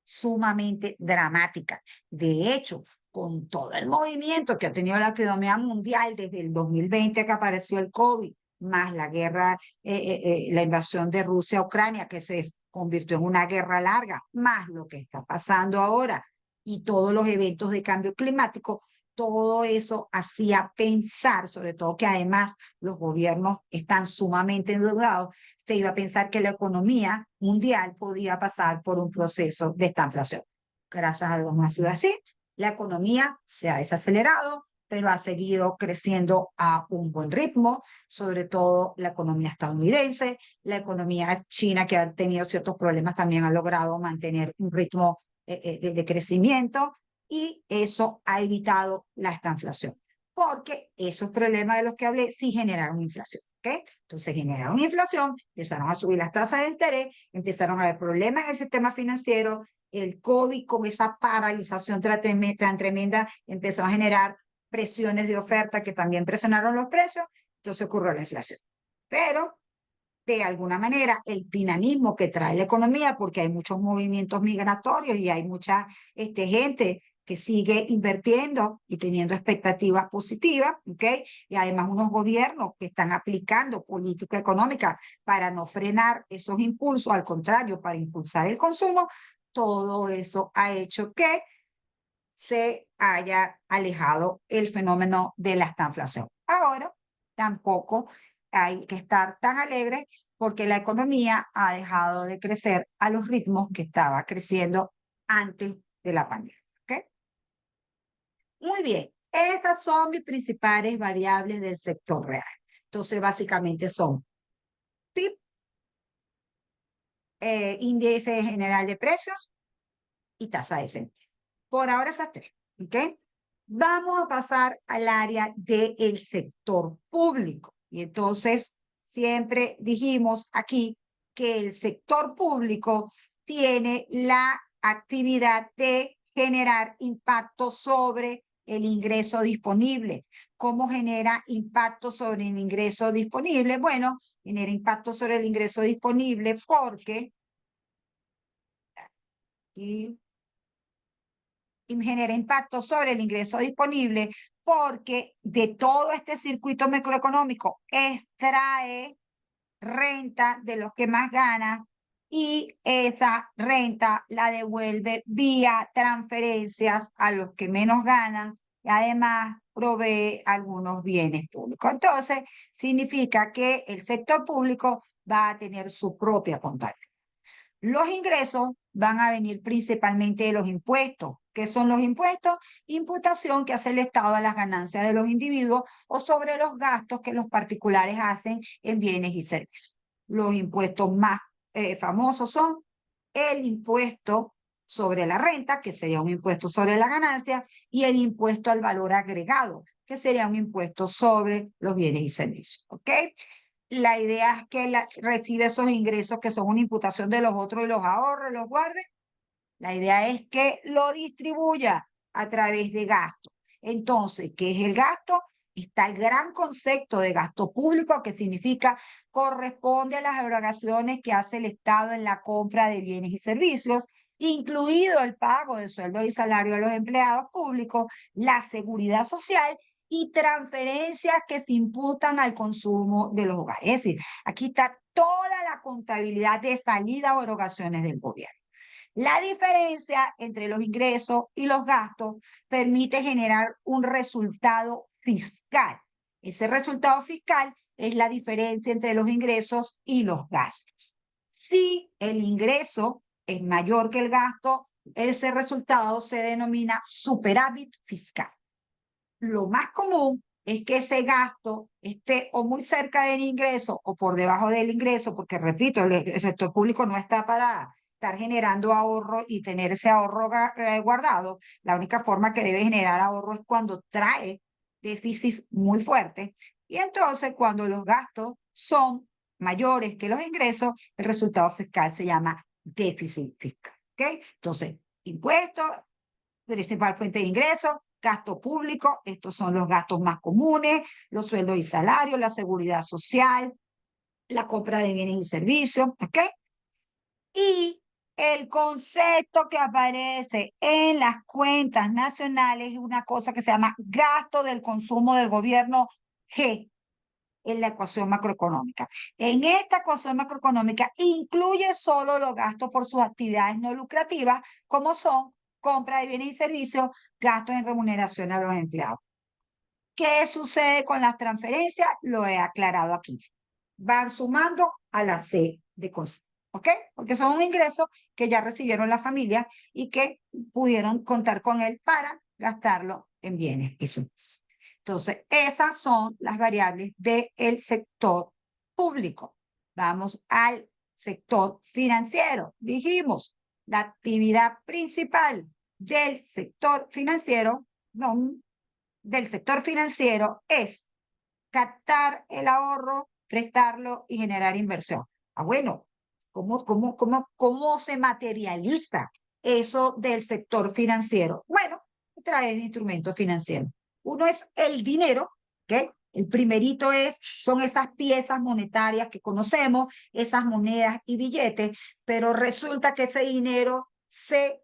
Speaker 1: sumamente dramática. De hecho, con todo el movimiento que ha tenido la economía mundial desde el 2020 que apareció el COVID, más la guerra, la invasión de Rusia a Ucrania, que se convirtió en una guerra larga, más lo que está pasando ahora y todos los eventos de cambio climático, todo eso hacía pensar, sobre todo que además los gobiernos están sumamente endeudados, se iba a pensar que la economía mundial podía pasar por un proceso de estanflación. Gracias a Dios no ha sido así. La economía se ha desacelerado, pero ha seguido creciendo a un buen ritmo, sobre todo la economía estadounidense, la economía china, que ha tenido ciertos problemas, también ha logrado mantener un ritmo de crecimiento y eso ha evitado la estanflación, porque esos problemas de los que hablé sí generaron inflación. ¿Okay? Entonces generaron inflación, empezaron a subir las tasas de interés, empezaron a haber problemas en el sistema financiero, el COVID con esa paralización tan tremenda empezó a generar presiones de oferta que también presionaron los precios, entonces ocurrió la inflación. Pero de alguna manera el dinamismo que trae la economía, porque hay muchos movimientos migratorios y hay mucha gente que sigue invirtiendo y teniendo expectativas positivas, ¿ok? Y además unos gobiernos que están aplicando política económica para no frenar esos impulsos, al contrario, para impulsar el consumo, todo eso ha hecho que se haya alejado el fenómeno de la estanflación. Ahora, tampoco hay que estar tan alegres porque la economía ha dejado de crecer a los ritmos que estaba creciendo antes de la pandemia. ¿Ok? Muy bien, estas son mis principales variables del sector real. Entonces, básicamente son PIB, índice general de precios y tasa de desempleo. Por ahora esas tres, ¿ok? Vamos a pasar al área del sector público. Y entonces, siempre dijimos aquí que el sector público tiene la actividad de generar impacto sobre el ingreso disponible. ¿Cómo genera impacto sobre el ingreso disponible? Bueno, genera impacto sobre el ingreso disponible porque y genera impacto sobre el ingreso disponible porque de todo este circuito macroeconómico extrae renta de los que más ganan y esa renta la devuelve vía transferencias a los que menos ganan y además provee algunos bienes públicos. Entonces, significa que el sector público va a tener su propia contabilidad. Los ingresos van a venir principalmente de los impuestos. ¿Qué son los impuestos? Imputación que hace el Estado a las ganancias de los individuos o sobre los gastos que los particulares hacen en bienes y servicios. Los impuestos más famosos son el impuesto sobre la renta, que sería un impuesto sobre la ganancia, y el impuesto al valor agregado, que sería un impuesto sobre los bienes y servicios. ¿Ok? La idea es que recibe esos ingresos que son una imputación de los otros y los ahorre, los guarde. La idea es que lo distribuya a través de gasto. Entonces, ¿qué es el gasto? Está el gran concepto de gasto público, que significa corresponde a las erogaciones que hace el Estado en la compra de bienes y servicios, incluido el pago de sueldos y salarios a los empleados públicos, la seguridad social y transferencias que se imputan al consumo de los hogares. Es decir, aquí está toda la contabilidad de salida o erogaciones del gobierno. La diferencia entre los ingresos y los gastos permite generar un resultado fiscal. Ese resultado fiscal es la diferencia entre los ingresos y los gastos. Si el ingreso es mayor que el gasto, ese resultado se denomina superávit fiscal. Lo más común es que ese gasto esté o muy cerca del ingreso o por debajo del ingreso, porque repito, el sector público no está para estar generando ahorro y tener ese ahorro guardado. La única forma que debe generar ahorro es cuando trae déficits muy fuertes. Y entonces, cuando los gastos son mayores que los ingresos, el resultado fiscal se llama déficit fiscal. ¿Ok? Entonces, impuestos, principal fuente de ingresos, gasto público, estos son los gastos más comunes, los sueldos y salarios, la seguridad social, la compra de bienes y servicios, ¿ok? Y el concepto que aparece en las cuentas nacionales es una cosa que se llama gasto del consumo del gobierno G en la ecuación macroeconómica. En esta ecuación macroeconómica incluye solo los gastos por sus actividades no lucrativas, como son compra de bienes y servicios, gastos en remuneración a los empleados. ¿Qué sucede con las transferencias? Lo he aclarado aquí. Van sumando a la C de consumo, ¿ok? Porque son un ingreso que ya recibieron las familias y que pudieron contar con él para gastarlo en bienes y servicios. Entonces, esas son las variables del sector público. Vamos al sector financiero. Dijimos, la actividad principal del sector financiero, no, del sector financiero es captar el ahorro, prestarlo y generar inversión. Ah, bueno, ¿cómo se materializa eso del sector financiero? Bueno, a través de instrumentos financieros. Uno es el dinero, ¿ok? El primerito son esas piezas monetarias que conocemos, esas monedas y billetes, pero resulta que ese dinero se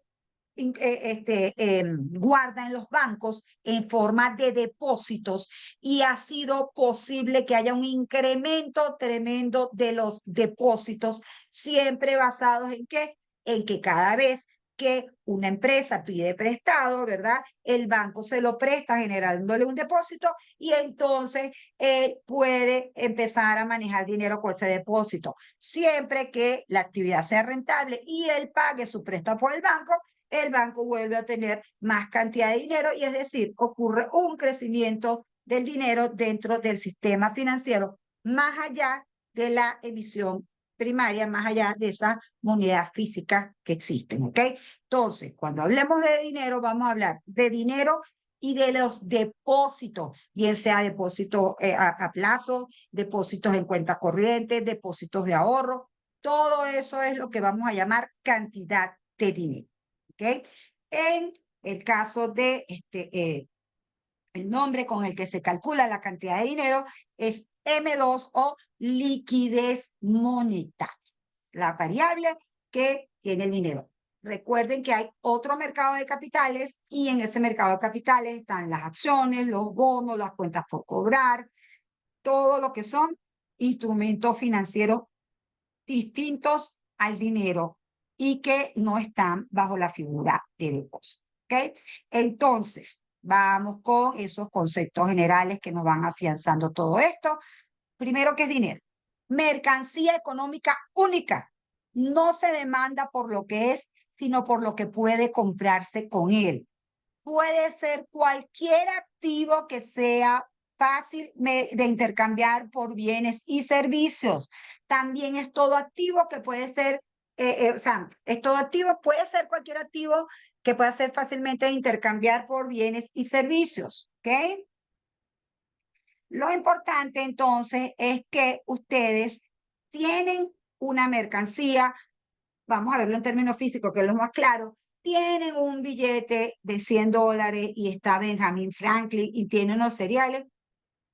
Speaker 1: guarda en los bancos en forma de depósitos y ha sido posible que haya un incremento tremendo de los depósitos, siempre basados en qué, en que cada vez que una empresa pide prestado, ¿verdad? El banco se lo presta generándole un depósito y entonces él puede empezar a manejar dinero con ese depósito. Siempre que la actividad sea rentable y él pague su préstamo por el banco vuelve a tener más cantidad de dinero y es decir, ocurre un crecimiento del dinero dentro del sistema financiero más allá de la emisión primaria, más allá de esas monedas físicas que existen, ¿ok? Entonces, cuando hablemos de dinero, vamos a hablar de dinero y de los depósitos, bien sea depósitos a plazo, depósitos en cuenta corriente, depósitos de ahorro, todo eso es lo que vamos a llamar cantidad de dinero, ¿ok? En el caso de el nombre con el que se calcula la cantidad de dinero es M2 o liquidez monetaria, la variable que tiene el dinero. Recuerden que hay otro mercado de capitales y en ese mercado de capitales están las acciones, los bonos, las cuentas por cobrar, todo lo que son instrumentos financieros distintos al dinero y que no están bajo la figura de depósito. ¿Ok? Entonces, vamos con esos conceptos generales que nos van afianzando todo esto. Primero, ¿qué es dinero? Mercancía económica única. No se demanda por lo que es, sino por lo que puede comprarse con él. Puede ser cualquier activo que sea fácil de intercambiar por bienes y servicios. También es todo activo que puede ser, o sea, es todo activo, puede ser cualquier activo que pueda ser fácilmente intercambiar por bienes y servicios, ¿ok? Lo importante entonces es que ustedes tienen una mercancía, vamos a verlo en términos físicos, que es lo más claro, tienen un billete de $100 y está Benjamin Franklin y tiene unos cereales,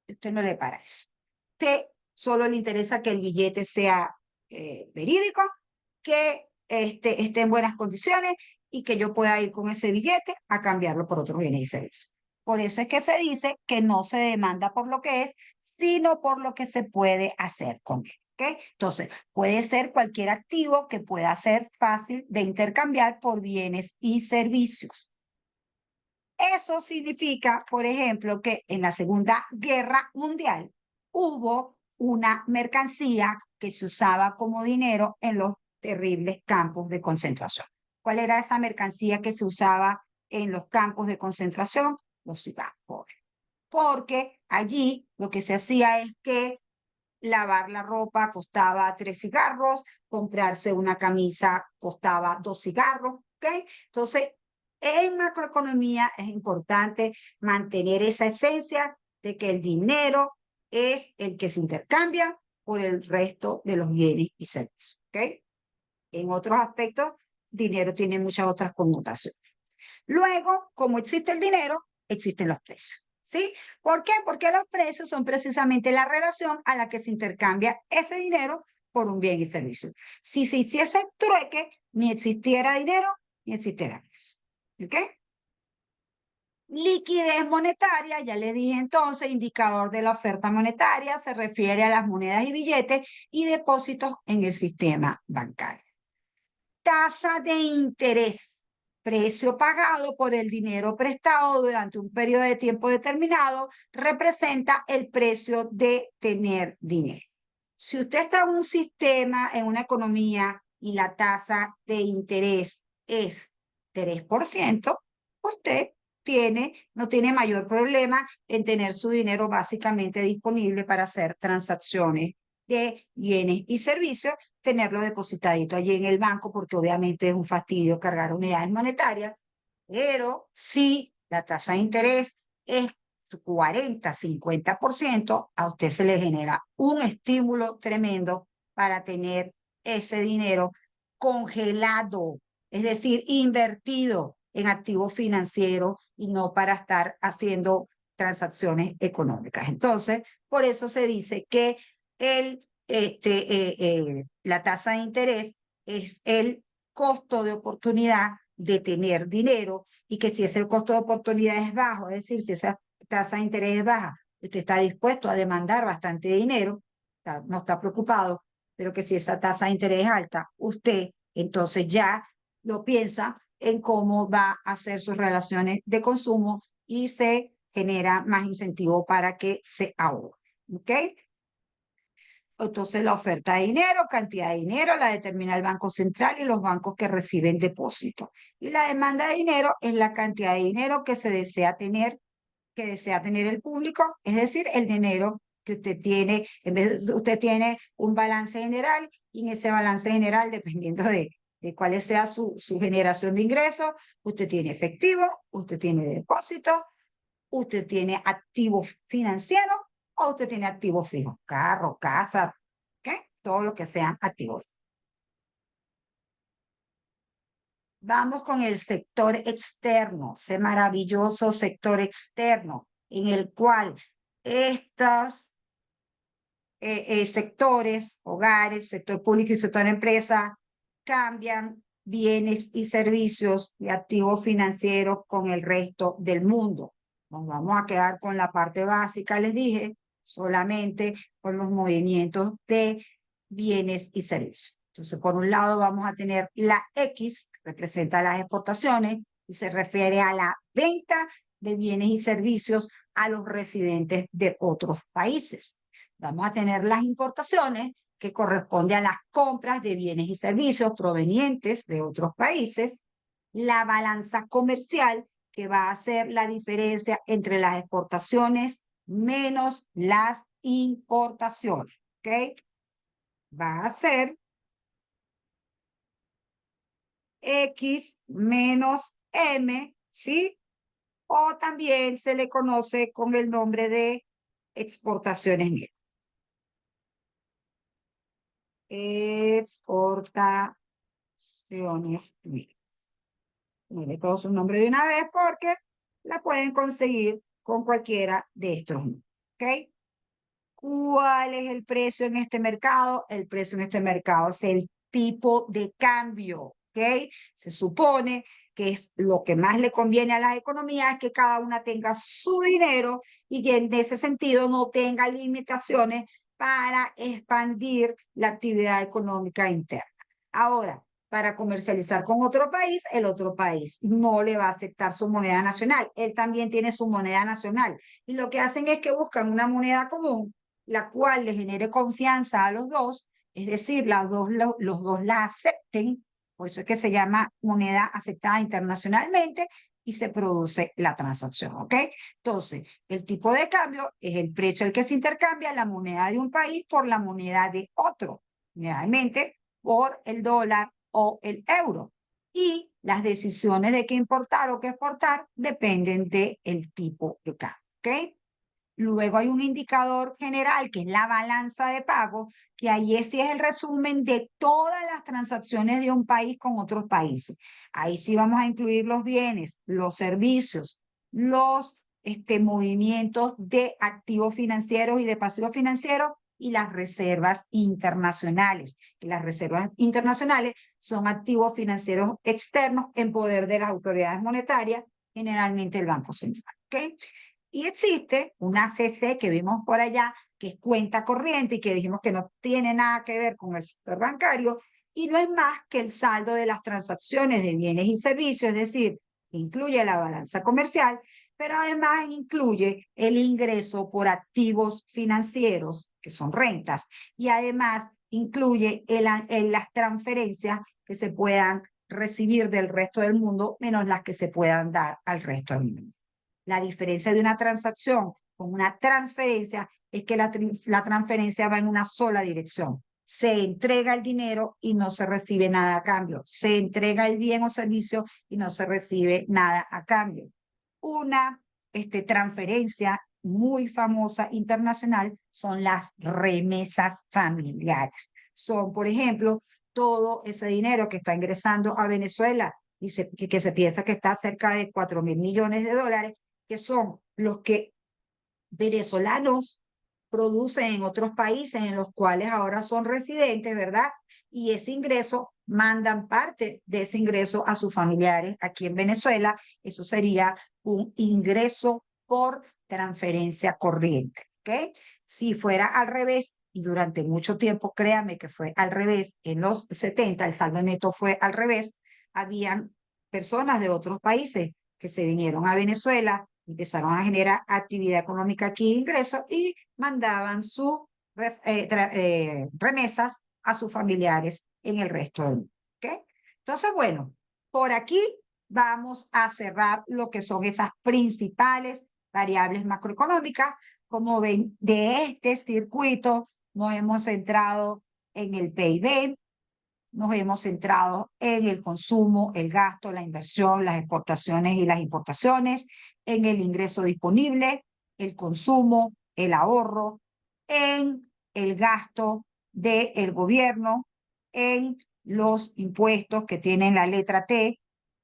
Speaker 1: usted no le para eso. Usted solo le interesa que el billete sea verídico, que esté en buenas condiciones y que yo pueda ir con ese billete a cambiarlo por otros bienes y servicios. Por eso es que se dice que no se demanda por lo que es, sino por lo que se puede hacer con él. ¿Okay? Entonces, puede ser cualquier activo que pueda ser fácil de intercambiar por bienes y servicios. Eso significa, por ejemplo, que en la Segunda Guerra Mundial hubo una mercancía que se usaba como dinero en los terribles campos de concentración. ¿Cuál era esa mercancía que se usaba en los campos de concentración? Los cigarros. Porque allí lo que se hacía es que lavar la ropa costaba 3 cigarros, comprarse una camisa costaba 2 cigarros, ¿ok? Entonces, en macroeconomía es importante mantener esa esencia de que el dinero es el que se intercambia por el resto de los bienes y servicios, ¿ok? En otros aspectos, dinero tiene muchas otras connotaciones. Luego, como existe el dinero, existen los precios. ¿Sí? ¿Por qué? Porque los precios son precisamente la relación a la que se intercambia ese dinero por un bien y servicio. Si se hiciese trueque, ni existiera dinero, ni existiera precio. ¿Ok? Liquidez monetaria, ya les dije entonces, indicador de la oferta monetaria, se refiere a las monedas y billetes y depósitos en el sistema bancario. Tasa de interés, precio pagado por el dinero prestado durante un periodo de tiempo determinado, representa el precio de tener dinero. Si usted está en un sistema, en una economía, y la tasa de interés es 3%, usted no tiene mayor problema en tener su dinero básicamente disponible para hacer transacciones de bienes y servicios, tenerlo depositadito allí en el banco, porque obviamente es un fastidio cargar unidades monetarias, pero si la tasa de interés es 40, 50%, a usted se le genera un estímulo tremendo para tener ese dinero congelado, es decir, invertido en activos financieros y no para estar haciendo transacciones económicas. Entonces, por eso se dice que la tasa de interés es el costo de oportunidad de tener dinero y que si ese costo de oportunidad es bajo, es decir, si esa tasa de interés es baja, usted está dispuesto a demandar bastante dinero, no está preocupado, pero que si esa tasa de interés es alta, usted entonces ya lo piensa en cómo va a hacer sus relaciones de consumo y se genera más incentivo para que se ahorre. ¿Ok? Entonces, la oferta de dinero, cantidad de dinero, la determina el Banco Central y los bancos que reciben depósitos. Y la demanda de dinero es la cantidad de dinero que se desea tener, que desea tener el público, es decir, el dinero que usted tiene, en vez de usted tiene un balance general y en ese balance general, dependiendo de cuál sea su generación de ingresos, usted tiene efectivo, usted tiene depósito, usted tiene activos financieros o usted tiene activos fijos, carro, casa, ¿ok? Todo lo que sean activos. Vamos con el sector externo, ese maravilloso sector externo en el cual estos sectores, hogares, sector público y sector empresa, cambian bienes y servicios y activos financieros con el resto del mundo. Nos vamos a quedar con la parte básica, les dije, solamente con los movimientos de bienes y servicios. Entonces, por un lado vamos a tener la X, que representa las exportaciones, y se refiere a la venta de bienes y servicios a los residentes de otros países. Vamos a tener las importaciones, que corresponde a las compras de bienes y servicios provenientes de otros países, la balanza comercial, que va a ser la diferencia entre las exportaciones menos las importaciones, ¿ok? Va a ser X menos M, ¿sí? O también se le conoce con el nombre de exportaciones netas. Exportaciones netas. Mire todo su nombre de una vez porque la pueden conseguir con cualquiera de estos números. ¿Ok? ¿Cuál es el precio en este mercado? El precio en este mercado es el tipo de cambio. ¿Ok? Se supone que es lo que más le conviene a las economías es que cada una tenga su dinero y que en ese sentido no tenga limitaciones para expandir la actividad económica interna. Ahora, para comercializar con otro país, el otro país no le va a aceptar su moneda nacional. Él también tiene su moneda nacional. Y lo que hacen es que buscan una moneda común, la cual le genere confianza a los dos, es decir, los dos la acepten, por eso es que se llama moneda aceptada internacionalmente y se produce la transacción, ¿ok? Entonces, el tipo de cambio es el precio al que se intercambia la moneda de un país por la moneda de otro, generalmente por el dólar o el euro. Y las decisiones de qué importar o qué exportar dependen del tipo de cambio, ¿ok? Luego hay un indicador general que es la balanza de pago, que ahí sí es el resumen de todas las transacciones de un país con otros países. Ahí sí vamos a incluir los bienes, los servicios, los movimientos de activos financieros y de pasivos financieros y las reservas internacionales. Y las reservas internacionales son activos financieros externos en poder de las autoridades monetarias, generalmente el Banco Central. ¿Okay? Y existe una CC que vimos por allá, que es cuenta corriente y que dijimos que no tiene nada que ver con el sector bancario, y no es más que el saldo de las transacciones de bienes y servicios, es decir, incluye la balanza comercial, pero además incluye el ingreso por activos financieros, que son rentas, y además incluye las transferencias que se puedan recibir del resto del mundo, menos las que se puedan dar al resto del mundo. La diferencia de una transacción con una transferencia es que la transferencia va en una sola dirección. Se entrega el dinero y no se recibe nada a cambio. Se entrega el bien o servicio y no se recibe nada a cambio. Una transferencia muy famosa internacional son las remesas familiares. Son, por ejemplo, todo ese dinero que está ingresando a Venezuela y que se piensa que está cerca de 4.000 millones de dólares, que son los que venezolanos producen en otros países en los cuales ahora son residentes, ¿verdad? Y ese ingreso mandan parte de ese ingreso a sus familiares aquí en Venezuela. Eso sería un ingreso por transferencia corriente, ¿ok? Si fuera al revés, y durante mucho tiempo, créame que fue al revés, en los 70 el saldo neto fue al revés, habían personas de otros países que se vinieron a Venezuela, empezaron a generar actividad económica aquí, ingresos, y mandaban sus remesas a sus familiares en el resto del mundo. ¿Ok? Entonces, bueno, por aquí vamos a cerrar lo que son esas principales variables macroeconómicas. Como ven, de este circuito nos hemos centrado en el PIB, nos hemos centrado en el consumo, el gasto, la inversión, las exportaciones y las importaciones, en el ingreso disponible, el consumo, el ahorro, en el gasto del gobierno, en los impuestos que tienen la letra T,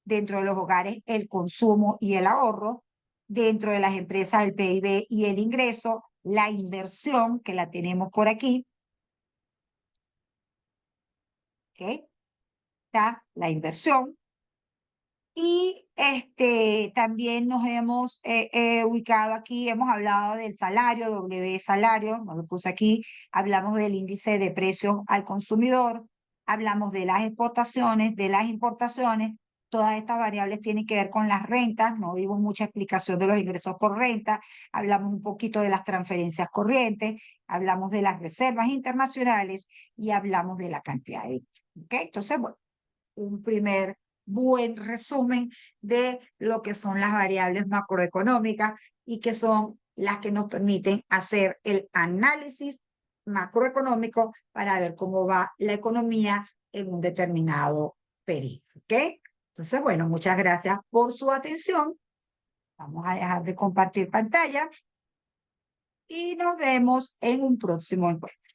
Speaker 1: dentro de los hogares el consumo y el ahorro, dentro de las empresas el PIB y el ingreso, la inversión que la tenemos por aquí, ¿ok? Está la inversión. Y también nos hemos ubicado aquí, hemos hablado del salario, W salario, no lo puse aquí, hablamos del índice de precios al consumidor, hablamos de las exportaciones, de las importaciones, todas estas variables tienen que ver con las rentas, no dimos mucha explicación de los ingresos por renta, hablamos un poquito de las transferencias corrientes, hablamos de las reservas internacionales y hablamos de la cantidad de... ¿Ok? Entonces, bueno, un primer buen resumen de lo que son las variables macroeconómicas y que son las que nos permiten hacer el análisis macroeconómico para ver cómo va la economía en un determinado periodo. ¿Ok? Entonces, bueno, muchas gracias por su atención. Vamos a dejar de compartir pantalla y nos vemos en un próximo encuentro.